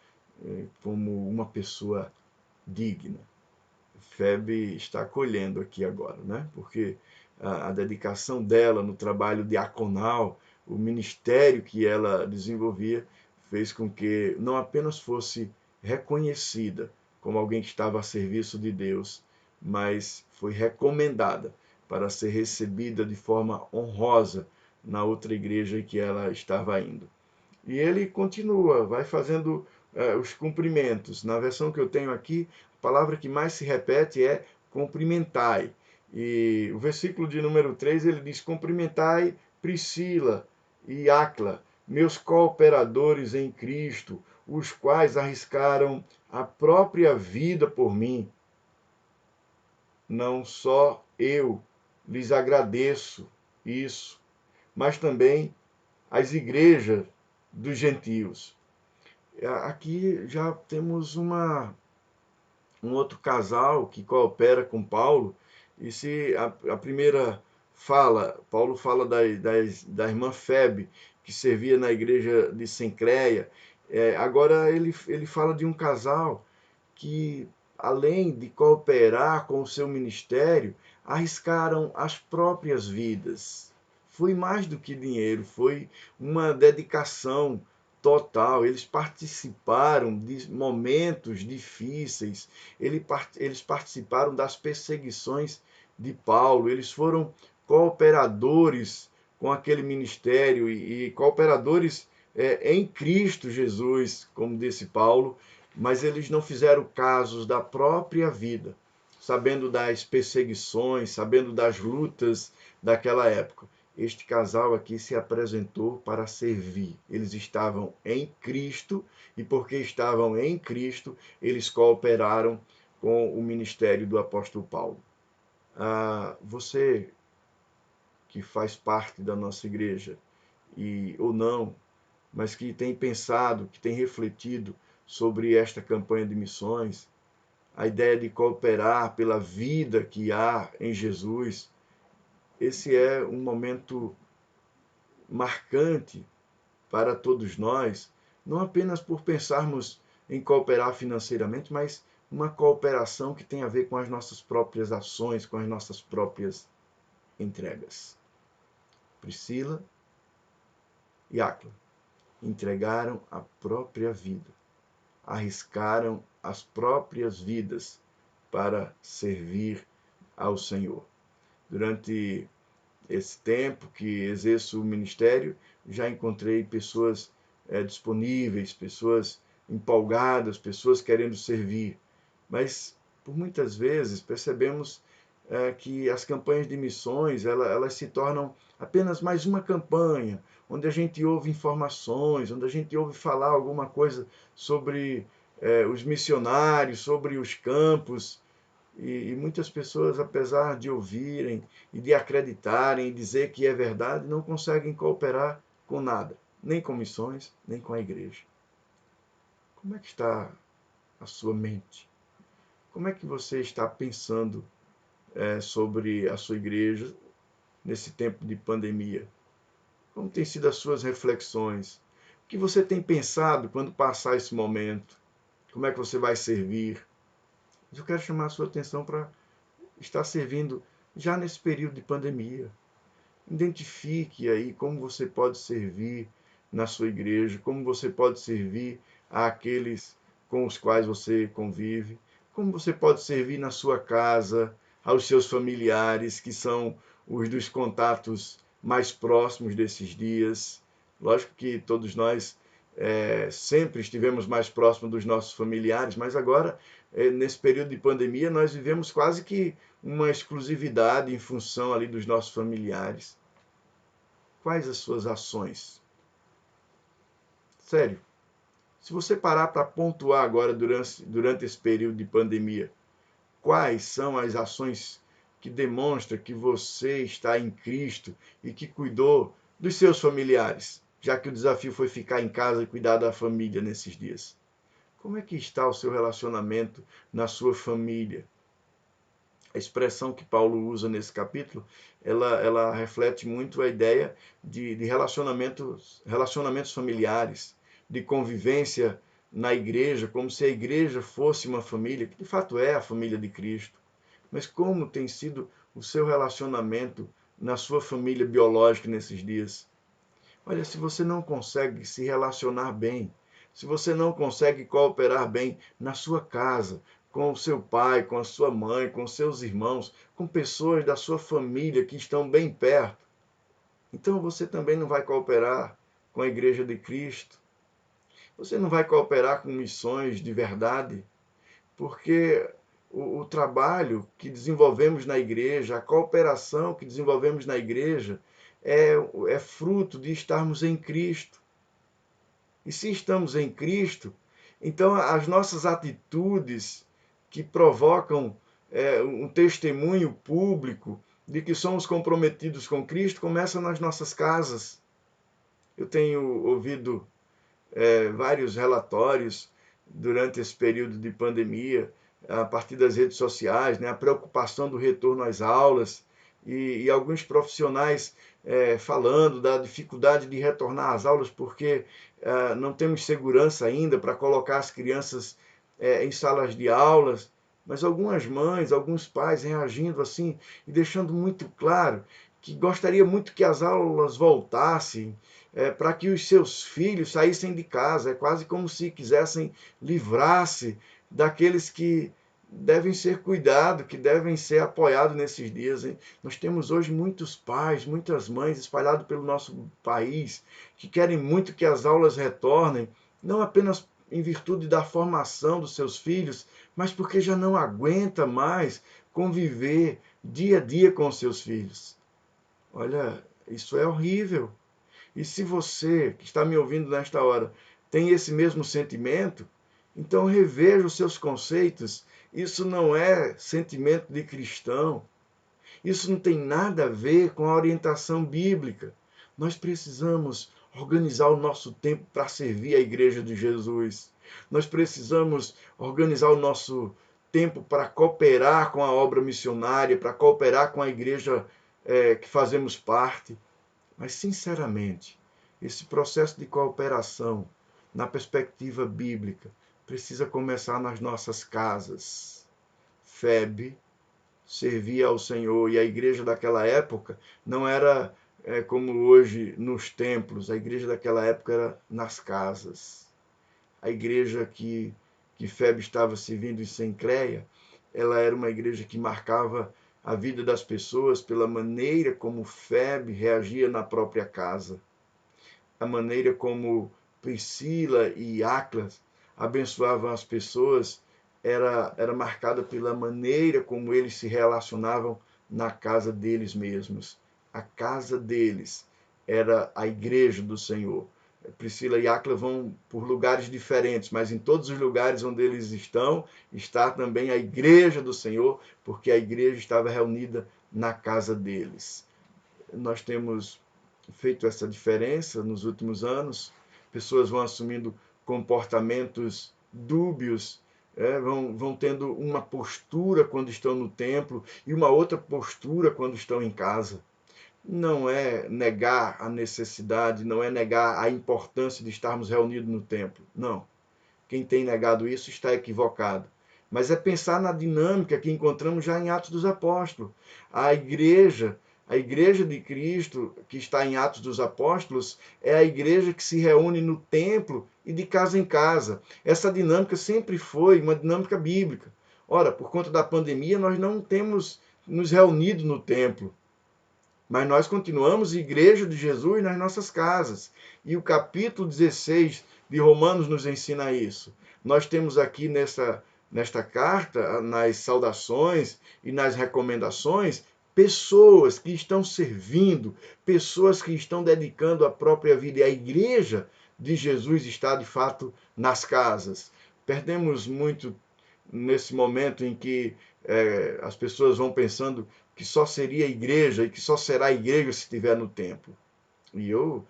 como uma pessoa digna. Febe está acolhendo aqui agora, né? Porque a dedicação dela no trabalho diaconal, o ministério que ela desenvolvia, fez com que não apenas fosse reconhecida como alguém que estava a serviço de Deus, mas foi recomendada para ser recebida de forma honrosa na outra igreja em que ela estava indo. E ele continua, vai fazendo os cumprimentos. Na versão que eu tenho aqui, a palavra que mais se repete é cumprimentai. E o versículo de número 3, ele diz: cumprimentai Priscila e Áquila, meus cooperadores em Cristo, os quais arriscaram a própria vida por mim. Não só eu lhes agradeço isso, mas também as igrejas dos gentios. Aqui já temos um outro casal que coopera com Paulo, e se a primeira fala, Paulo fala da irmã Febe, que servia na igreja de Cencreia, agora ele fala de um casal que, além de cooperar com o seu ministério, arriscaram as próprias vidas. Foi mais do que dinheiro, foi uma dedicação total. Eles participaram de momentos difíceis, eles participaram das perseguições de Paulo, eles foram cooperadores com aquele ministério e cooperadores em Cristo Jesus, como disse Paulo, mas eles não fizeram casos da própria vida, sabendo das perseguições, sabendo das lutas daquela época. Este casal aqui se apresentou para servir. Eles estavam em Cristo e porque estavam em Cristo, eles cooperaram com o ministério do apóstolo Paulo. Você que faz parte da nossa igreja, ou não, mas que tem pensado, que tem refletido sobre esta campanha de missões, a ideia de cooperar pela vida que há em Jesus, esse é um momento marcante para todos nós, não apenas por pensarmos em cooperar financeiramente, mas uma cooperação que tem a ver com as nossas próprias ações, com as nossas próprias entregas. Priscila e Áquila entregaram a própria vida, arriscaram as próprias vidas para servir ao Senhor. Durante esse tempo que exerço o ministério, já encontrei pessoas disponíveis, pessoas empolgadas, pessoas querendo servir, mas por muitas vezes percebemos que as campanhas de missões elas se tornam apenas mais uma campanha, onde a gente ouve informações, onde a gente ouve falar alguma coisa sobre os missionários, sobre os campos, e muitas pessoas, apesar de ouvirem e de acreditarem e dizer que é verdade, não conseguem cooperar com nada, nem com missões, nem com a igreja. Como é que está a sua mente? Como é que você está pensando sobre a sua igreja nesse tempo de pandemia? Como têm sido as suas reflexões? O que você tem pensado quando passar esse momento? Como é que você vai servir? Mas eu quero chamar a sua atenção para estar servindo já nesse período de pandemia. Identifique aí como você pode servir na sua igreja, como você pode servir àqueles com os quais você convive, como você pode servir na sua casa, aos seus familiares, que são os dos contatos mais próximos desses dias. Lógico que todos nós sempre estivemos mais próximos dos nossos familiares, mas agora, nesse período de pandemia, nós vivemos quase que uma exclusividade em função ali dos nossos familiares. Quais as suas ações? Sério, se você parar para pontuar agora durante esse período de pandemia, quais são as ações que demonstram que você está em Cristo e que cuidou dos seus familiares, já que o desafio foi ficar em casa e cuidar da família nesses dias? Como é que está o seu relacionamento na sua família? A expressão que Paulo usa nesse capítulo, ela reflete muito a ideia de relacionamentos familiares, de convivência na igreja, como se a igreja fosse uma família, que de fato é a família de Cristo, mas como tem sido o seu relacionamento na sua família biológica nesses dias? Olha, se você não consegue se relacionar bem, se você não consegue cooperar bem na sua casa, com o seu pai, com a sua mãe, com seus irmãos, com pessoas da sua família que estão bem perto, então você também não vai cooperar com a Igreja de Cristo. Você não vai cooperar com missões de verdade, porque o trabalho que desenvolvemos na igreja, a cooperação que desenvolvemos na igreja, é fruto de estarmos em Cristo. E se estamos em Cristo, então as nossas atitudes que provocam um testemunho público de que somos comprometidos com Cristo começam nas nossas casas. Eu tenho ouvido vários relatórios durante esse período de pandemia, a partir das redes sociais, né, a preocupação do retorno às aulas e alguns profissionais falando da dificuldade de retornar às aulas porque não temos segurança ainda para colocar as crianças em salas de aulas, mas algumas mães, alguns pais reagindo assim e deixando muito claro que gostaria muito que as aulas voltassem, para que os seus filhos saíssem de casa. É quase como se quisessem livrar-se daqueles que devem ser cuidados, que devem ser apoiados nesses dias. Hein? Nós temos hoje muitos pais, muitas mães espalhados pelo nosso país, que querem muito que as aulas retornem, não apenas em virtude da formação dos seus filhos, mas porque já não aguenta mais conviver dia a dia com os seus filhos. Olha, isso é horrível. E se você, que está me ouvindo nesta hora, tem esse mesmo sentimento, então reveja os seus conceitos. Isso não é sentimento de cristão. Isso não tem nada a ver com a orientação bíblica. Nós precisamos organizar o nosso tempo para servir a Igreja de Jesus. Nós precisamos organizar o nosso tempo para cooperar com a obra missionária, para cooperar com a igreja que fazemos parte. Mas, sinceramente, esse processo de cooperação, na perspectiva bíblica, precisa começar nas nossas casas. Febe servia ao Senhor, e a igreja daquela época não era como hoje nos templos, a igreja daquela época era nas casas. A igreja que Febe estava servindo em Cencreia, ela era uma igreja que marcava a vida das pessoas pela maneira como Febe reagia na própria casa. A maneira como Priscila e Áquila abençoavam as pessoas era marcada pela maneira como eles se relacionavam na casa deles mesmos. A casa deles era a igreja do Senhor. Priscila e Áquila vão por lugares diferentes, mas em todos os lugares onde eles estão, está também a igreja do Senhor, porque a igreja estava reunida na casa deles. Nós temos feito essa diferença nos últimos anos. Pessoas vão assumindo comportamentos dúbios, vão tendo uma postura quando estão no templo e uma outra postura quando estão em casa. Não é negar a necessidade, não é negar a importância de estarmos reunidos no templo. Não. Quem tem negado isso está equivocado. Mas é pensar na dinâmica que encontramos já em Atos dos Apóstolos. A igreja de Cristo, que está em Atos dos Apóstolos, é a igreja que se reúne no templo e de casa em casa. Essa dinâmica sempre foi uma dinâmica bíblica. Ora, por conta da pandemia, nós não temos nos reunido no templo. Mas nós continuamos Igreja de Jesus nas nossas casas. E o capítulo 16 de Romanos nos ensina isso. Nós temos aqui nesta carta, nas saudações e nas recomendações, pessoas que estão servindo, pessoas que estão dedicando a própria vida. E a Igreja de Jesus está, de fato, nas casas. Perdemos muito nesse momento em que as pessoas vão pensando que só seria igreja e que só será igreja se estiver no templo. E eu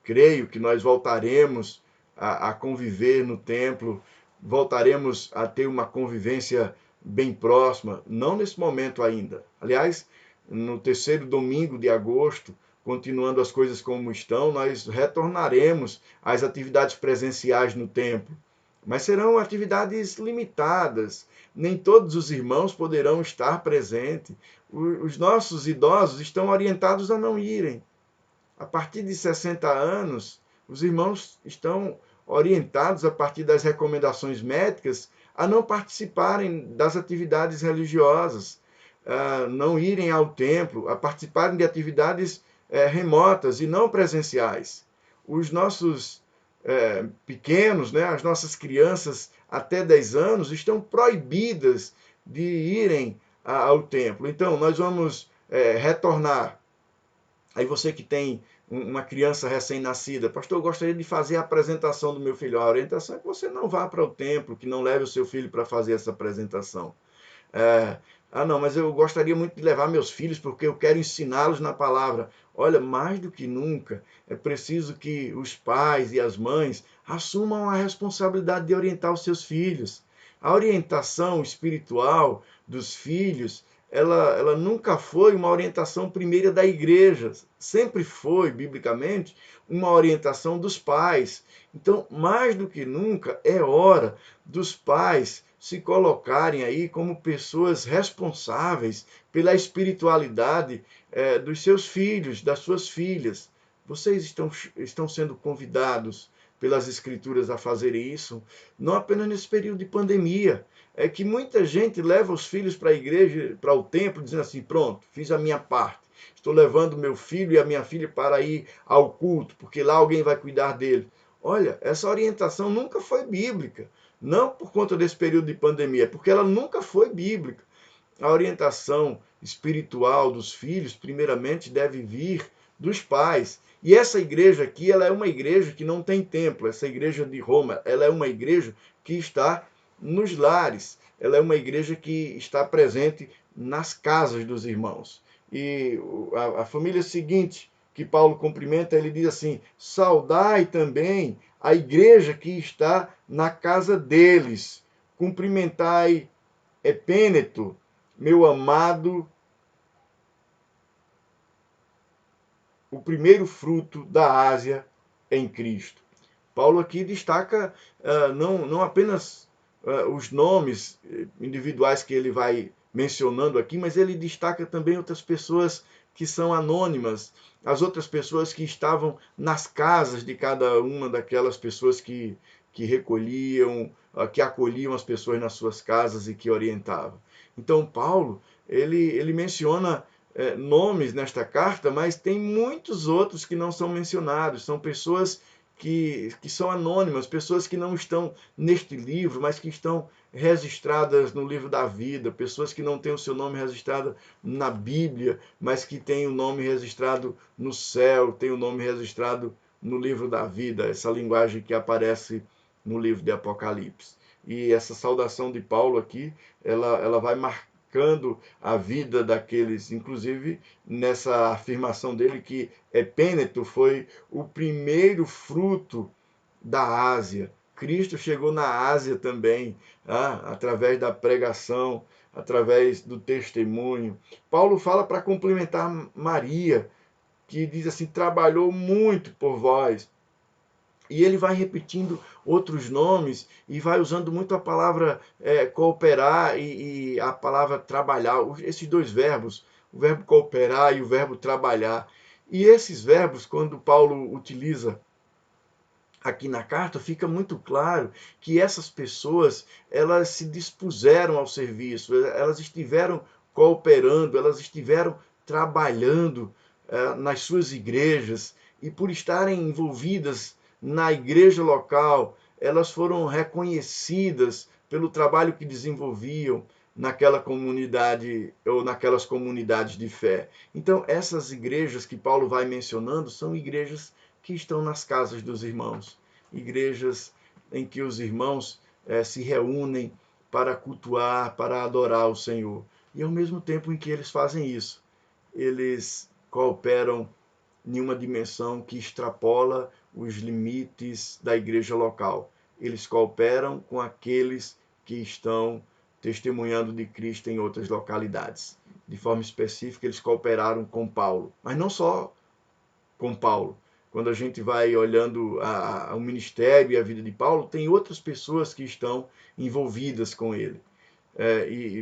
creio que nós voltaremos a conviver no templo, voltaremos a ter uma convivência bem próxima, não nesse momento ainda. Aliás, no terceiro domingo de agosto, continuando as coisas como estão, nós retornaremos às atividades presenciais no templo. Mas serão atividades limitadas. Nem todos os irmãos poderão estar presentes. Os nossos idosos estão orientados a não irem. A partir de 60 anos, os irmãos estão orientados, a partir das recomendações médicas, a não participarem das atividades religiosas, a não irem ao templo, a participarem de atividades remotas e não presenciais. Os nossos pequenos, né, as nossas crianças até 10 anos estão proibidas de irem ao templo. Então, nós vamos retornar. Aí você que tem uma criança recém-nascida, pastor, eu gostaria de fazer a apresentação do meu filho. A orientação é que você não vá para o templo, que não leve o seu filho para fazer essa apresentação. Não, mas eu gostaria muito de levar meus filhos porque eu quero ensiná-los na palavra. Olha, mais do que nunca, é preciso que os pais e as mães assumam a responsabilidade de orientar os seus filhos. A orientação espiritual dos filhos, ela nunca foi uma orientação primeira da igreja. Sempre foi, biblicamente, uma orientação dos pais. Então, mais do que nunca, é hora dos pais se colocarem aí como pessoas responsáveis pela espiritualidade dos seus filhos, das suas filhas. Vocês estão sendo convidados pelas Escrituras a fazer isso, não apenas nesse período de pandemia. É que muita gente leva os filhos para a igreja, para o templo, dizendo assim, pronto, fiz a minha parte. Estou levando meu filho e a minha filha para ir ao culto, porque lá alguém vai cuidar dele. Olha, essa orientação nunca foi bíblica. Não por conta desse período de pandemia, porque ela nunca foi bíblica. A orientação espiritual dos filhos, primeiramente, deve vir dos pais. E essa igreja aqui, ela é uma igreja que não tem templo. Essa igreja de Roma, ela é uma igreja que está nos lares. Ela é uma igreja que está presente nas casas dos irmãos. E a família seguinte, que Paulo cumprimenta, ele diz assim, saudai também a igreja que está na casa deles. Cumprimentai Epêneto, meu amado, o primeiro fruto da Ásia em Cristo. Paulo aqui destaca não apenas os nomes individuais que ele vai mencionando aqui, mas ele destaca também outras pessoas que são anônimas, as outras pessoas que estavam nas casas de cada uma daquelas pessoas que recolhiam, que acolhiam as pessoas nas suas casas e que orientavam. Então, Paulo, ele menciona nomes nesta carta, mas tem muitos outros que não são mencionados, são pessoas que são anônimas, pessoas que não estão neste livro, mas que estão registradas no livro da vida, pessoas que não têm o seu nome registrado na Bíblia, mas que têm o nome registrado no céu, têm o nome registrado no livro da vida, essa linguagem que aparece no livro de Apocalipse. E essa saudação de Paulo aqui, ela vai marcando a vida daqueles, inclusive nessa afirmação dele que Epêneto foi o primeiro fruto da Ásia. Cristo chegou na Ásia também, através da pregação, através do testemunho. Paulo fala para complementar Maria, que diz assim, trabalhou muito por vós. E ele vai repetindo outros nomes e vai usando muito a palavra cooperar e a palavra trabalhar, esses dois verbos, o verbo cooperar e o verbo trabalhar. E esses verbos, quando Paulo utiliza aqui na carta, fica muito claro que essas pessoas, elas se dispuseram ao serviço, elas estiveram cooperando, elas estiveram trabalhando nas suas igrejas, e por estarem envolvidas na igreja local, elas foram reconhecidas pelo trabalho que desenvolviam naquela comunidade ou naquelas comunidades de fé. Então, essas igrejas que Paulo vai mencionando são igrejas que estão nas casas dos irmãos, igrejas em que os irmãos se reúnem para cultuar, para adorar o Senhor. E ao mesmo tempo em que eles fazem isso, eles cooperam em uma dimensão que extrapola os limites da igreja local. Eles cooperam com aqueles que estão testemunhando de Cristo em outras localidades. De forma específica, eles cooperaram com Paulo, mas não só com Paulo. Quando a gente vai olhando o ministério e a vida de Paulo, tem outras pessoas que estão envolvidas com ele.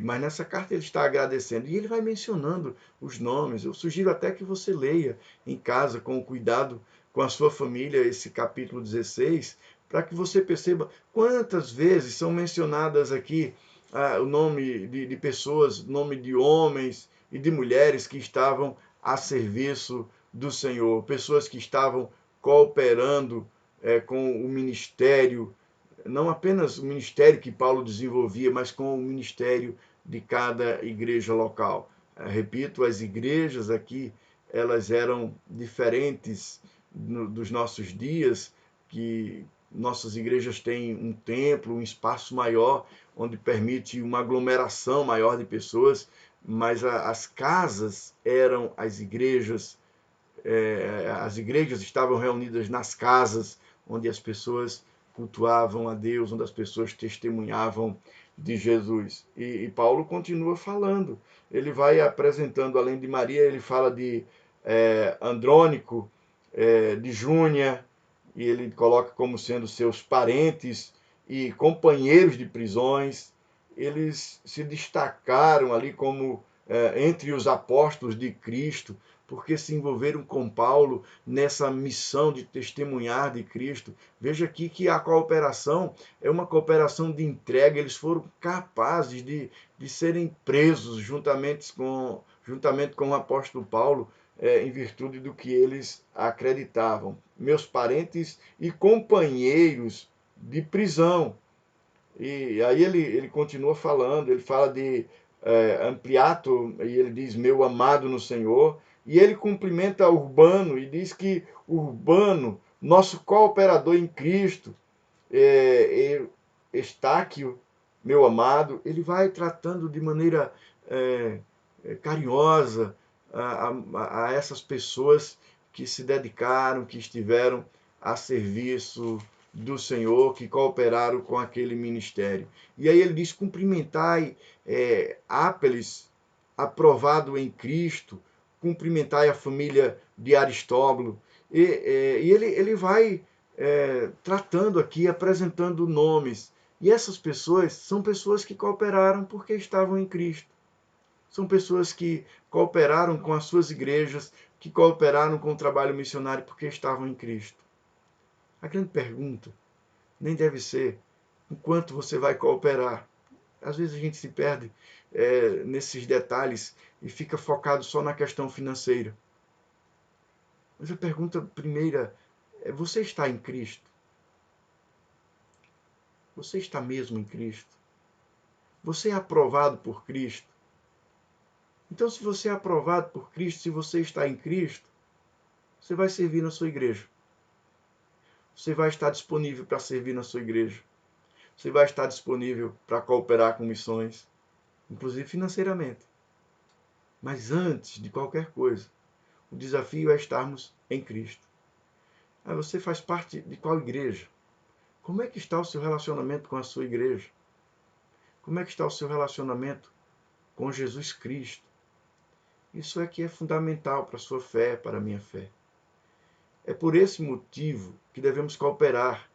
Mas nessa carta ele está agradecendo e ele vai mencionando os nomes. Eu sugiro até que você leia em casa com cuidado com a sua família esse capítulo 16, para que você perceba quantas vezes são mencionadas aqui o nome de pessoas, nome de homens e de mulheres que estavam a serviço do Senhor, pessoas que estavam cooperando com o ministério, não apenas o ministério que Paulo desenvolvia, mas com o ministério de cada igreja local. Repito, as igrejas aqui, elas eram diferentes dos nossos dias, que nossas igrejas têm um templo, um espaço maior, onde permite uma aglomeração maior de pessoas, mas as casas eram as igrejas estavam reunidas nas casas, onde as pessoas cultuavam a Deus, onde as pessoas testemunhavam de Jesus. E Paulo continua falando. Ele vai apresentando, além de Maria, ele fala de Andrônico, de Júnia, e ele coloca como sendo seus parentes e companheiros de prisões. Eles se destacaram ali como entre os apóstolos de Cristo, porque se envolveram com Paulo nessa missão de testemunhar de Cristo. Veja aqui que a cooperação é uma cooperação de entrega. Eles foram capazes de serem presos juntamente com o apóstolo Paulo, em virtude do que eles acreditavam. Meus parentes e companheiros de prisão. E aí ele continua falando, ele fala de Ampliato, e ele diz, meu amado no Senhor. E ele cumprimenta Urbano e diz que Urbano, nosso cooperador em Cristo, Estáquio, meu amado, ele vai tratando de maneira carinhosa a essas pessoas que se dedicaram, que estiveram a serviço do Senhor, que cooperaram com aquele ministério. E aí ele diz, cumprimentai Ápeles, aprovado em Cristo, cumprimentai a família de Aristóbulo. E ele vai tratando aqui, apresentando nomes. E essas pessoas são pessoas que cooperaram porque estavam em Cristo. São pessoas que cooperaram com as suas igrejas, que cooperaram com o trabalho missionário porque estavam em Cristo. A grande pergunta nem deve ser o quanto você vai cooperar. Às vezes a gente se perde nesses detalhes e fica focado só na questão financeira. Mas a pergunta primeira é, você está em Cristo? Você está mesmo em Cristo? Você é aprovado por Cristo? Então, se você é aprovado por Cristo, se você está em Cristo, você vai servir na sua igreja. Você vai estar disponível para servir na sua igreja. Você vai estar disponível para cooperar com missões, inclusive financeiramente. Mas antes de qualquer coisa, o desafio é estarmos em Cristo. Você faz parte de qual igreja? Como é que está o seu relacionamento com a sua igreja? Como é que está o seu relacionamento com Jesus Cristo? Isso é que é fundamental para a sua fé, para a minha fé. É por esse motivo que devemos cooperar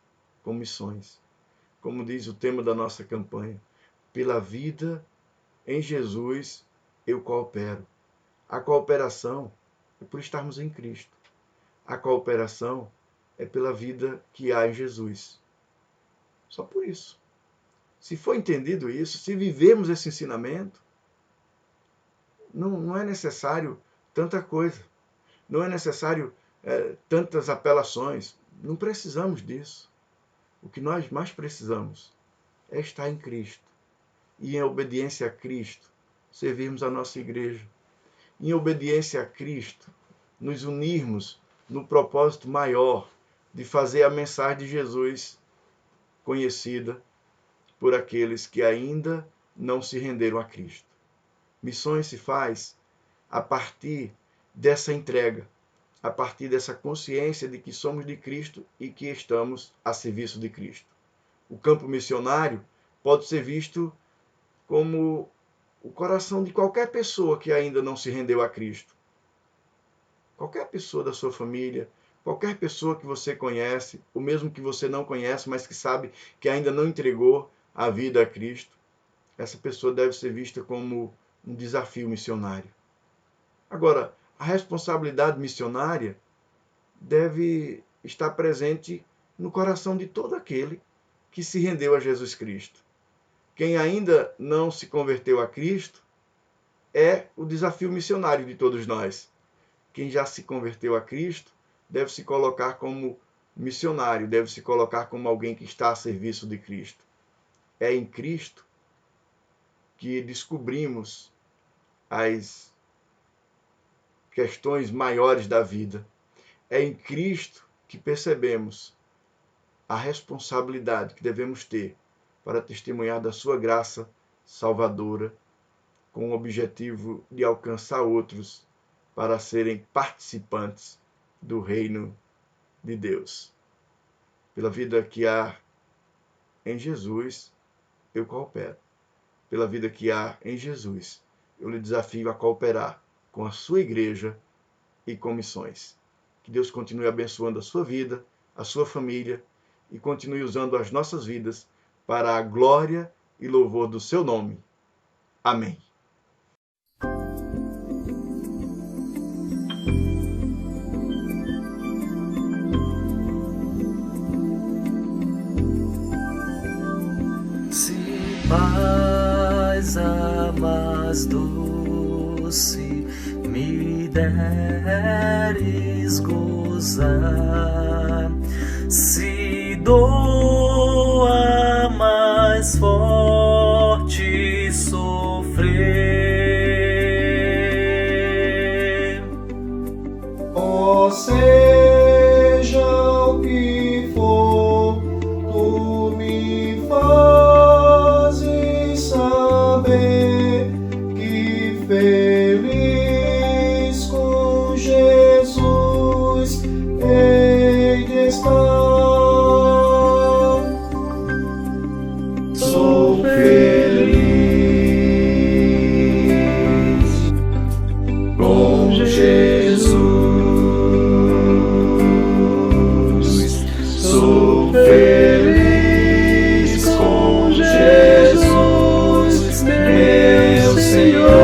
com missões. Como diz o tema da nossa campanha, pela vida em Jesus eu coopero. A cooperação é por estarmos em Cristo. A cooperação é pela vida que há em Jesus. Só por isso. Se for entendido isso, se vivemos esse ensinamento, não é necessário tanta coisa. Não é necessário tantas apelações. Não precisamos disso. O que nós mais precisamos é estar em Cristo. E em obediência a Cristo, servirmos a nossa igreja. Em obediência a Cristo, nos unirmos no propósito maior de fazer a mensagem de Jesus conhecida por aqueles que ainda não se renderam a Cristo. Missões se faz a partir dessa entrega, a partir dessa consciência de que somos de Cristo e que estamos a serviço de Cristo. O campo missionário pode ser visto como o coração de qualquer pessoa que ainda não se rendeu a Cristo. qualquer pessoa da sua família, qualquer pessoa que você conhece, ou mesmo que você não conhece, mas que sabe que ainda não entregou a vida a Cristo, essa pessoa deve ser vista como um desafio missionário. Agora, a responsabilidade missionária deve estar presente no coração de todo aquele que se rendeu a Jesus Cristo. Quem ainda não se converteu a Cristo é o desafio missionário de todos nós. Quem já se converteu a Cristo deve se colocar como missionário, deve se colocar como alguém que está a serviço de Cristo. É em Cristo que descobrimos as questões maiores da vida. É em Cristo que percebemos a responsabilidade que devemos ter para testemunhar da sua graça salvadora, com o objetivo de alcançar outros para serem participantes do reino de Deus. Pela vida que há em Jesus, eu coopero. Pela vida que há em Jesus, eu lhe desafio a cooperar com a sua igreja e com missões. Que Deus continue abençoando a sua vida, a sua família e continue usando as nossas vidas para a glória e louvor do seu nome. Amém. Se paz a mais doce me deres gozar, se dor a mais forte sofrer, ó seja o que for, tu me fazes saber que feliz com Jesus hei de estar. Sou feliz com Jesus. Sou feliz com Jesus, meu Senhor.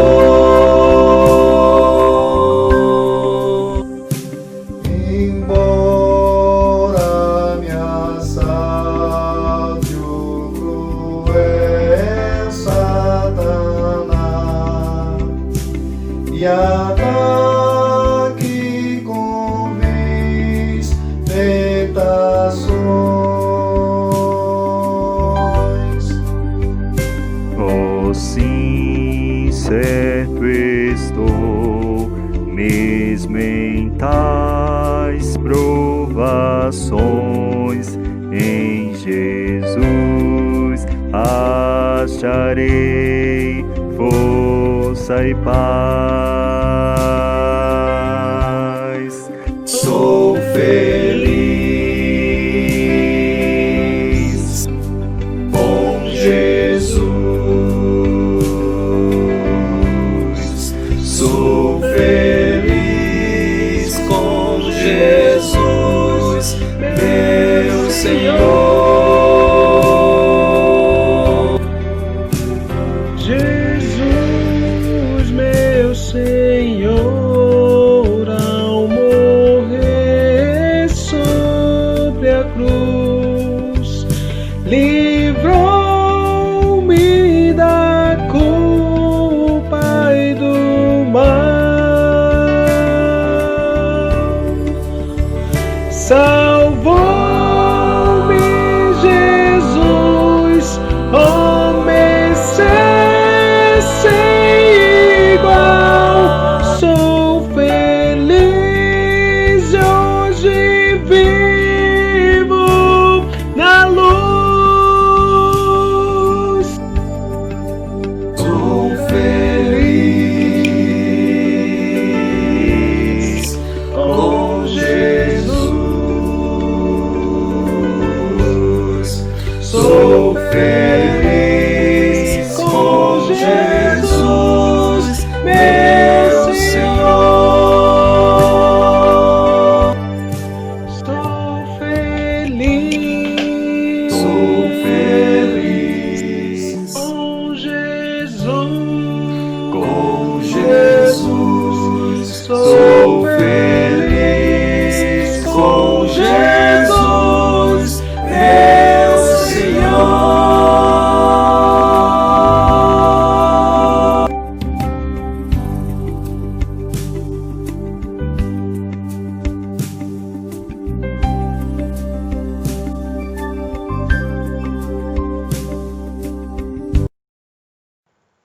Embora me assalte o cruel Satanás e ataque com vis tentações, oh sim, certo estou, mesmo em tais provações, em Jesus acharei força e paz. sou feliz com Jesus. Sou feliz com Jesus, meu Senhor. Jesus, meu Senhor, ao morrer sobre a cruz, livrou-me da culpa e do mal, salvou-me Jesus, homem sem igual.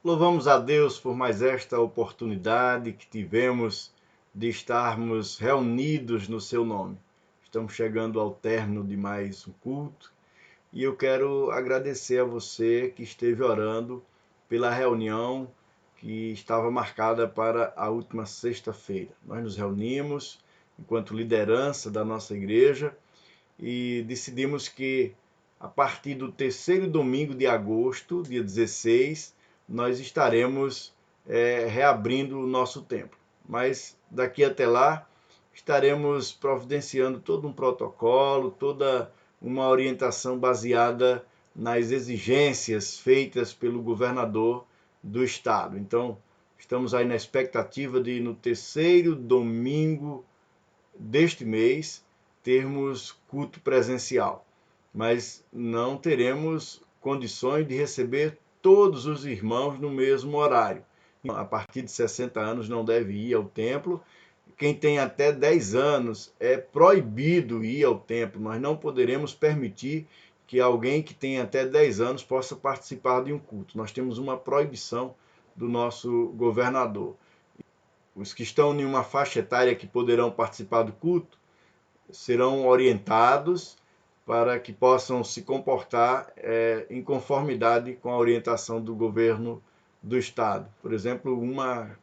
Louvamos a Deus por mais esta oportunidade que tivemos de estarmos reunidos no seu nome. Estamos chegando ao término de mais um culto e eu quero agradecer a você que esteve orando pela reunião que estava marcada para a última sexta-feira. Nós nos reunimos enquanto liderança da nossa igreja e decidimos que a partir do terceiro domingo de agosto, dia 16, nós estaremos reabrindo o nosso templo. Mas daqui até lá estaremos providenciando todo um protocolo, toda uma orientação baseada nas exigências feitas pelo governador do estado. Então, estamos aí na expectativa de, no terceiro domingo deste mês, termos culto presencial. Mas não teremos condições de receber todos os irmãos no mesmo horário. A partir de 60 anos não deve ir ao templo. Quem tem até 10 anos é proibido ir ao templo. Nós não poderemos permitir que alguém que tem até 10 anos possa participar de um culto. Nós temos uma proibição do nosso governador. Os que estão em uma faixa etária que poderão participar do culto serão orientados para que possam se comportar em conformidade com a orientação do governo do estado. Por exemplo, uma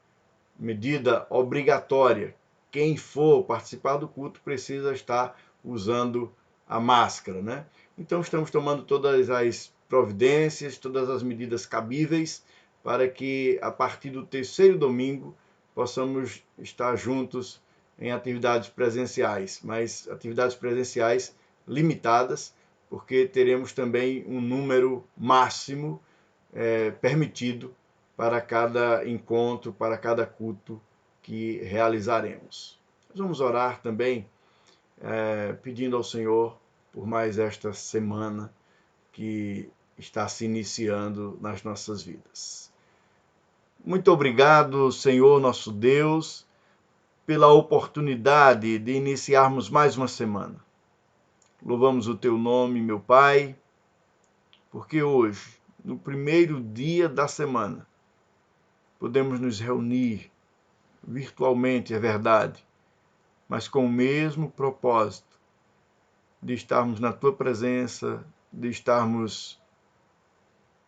medida obrigatória: quem for participar do culto precisa estar usando a máscara, né? Então estamos tomando todas as providências, todas as medidas cabíveis para que a partir do terceiro domingo possamos estar juntos em atividades presenciais, mas atividades presenciais limitadas, porque teremos também um número máximo permitido para cada encontro, para cada culto que realizaremos. Nós vamos orar também pedindo ao Senhor por mais esta semana que está se iniciando nas nossas vidas. Muito obrigado, Senhor nosso Deus, pela oportunidade de iniciarmos mais uma semana. Louvamos o teu nome, meu Pai, porque hoje, no primeiro dia da semana, podemos nos reunir virtualmente, é verdade, mas com o mesmo propósito de estarmos na tua presença, de estarmos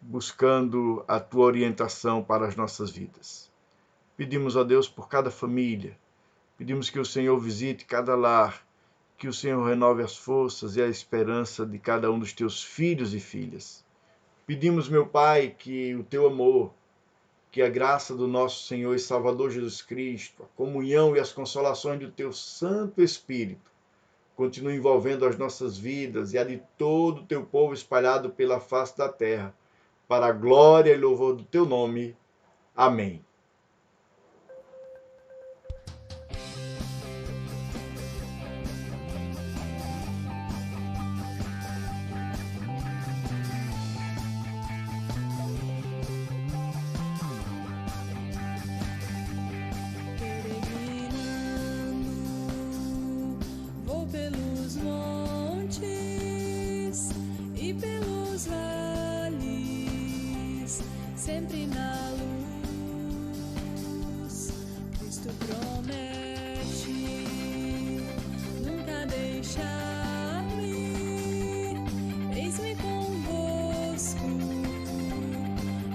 buscando a tua orientação para as nossas vidas. Pedimos a Deus por cada família, pedimos que o Senhor visite cada lar, que o Senhor renove as forças e a esperança de cada um dos teus filhos e filhas. Pedimos, meu Pai, que o teu amor, que a graça do nosso Senhor e Salvador Jesus Cristo, a comunhão e as consolações do teu Santo Espírito continue envolvendo as nossas vidas e a de todo o teu povo espalhado pela face da terra, para a glória e louvor do teu nome. Amém. Sempre na luz, Cristo promete nunca deixar-me. Eis-me convosco,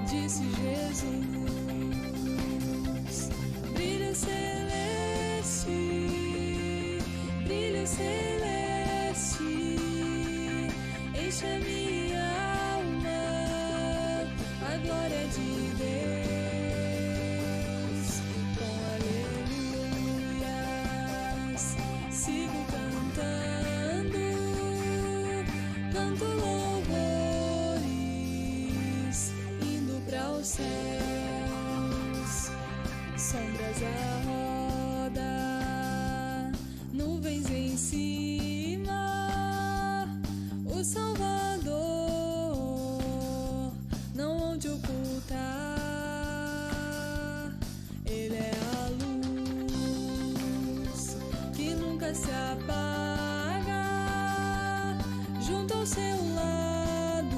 disse Jesus. Brilho celeste, enche a minha a glória de Deus, com aleluias, sigo cantando, canto louvores, indo para os céus, sombras à roda, nuvens em cima, o Salvador não onde ocultar, ele é a luz que nunca se apaga, junto ao seu lado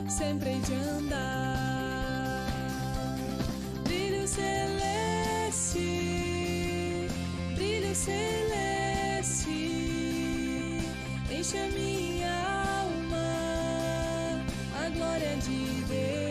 sempre hei de andar. enche a minha alma, a glória de Deus.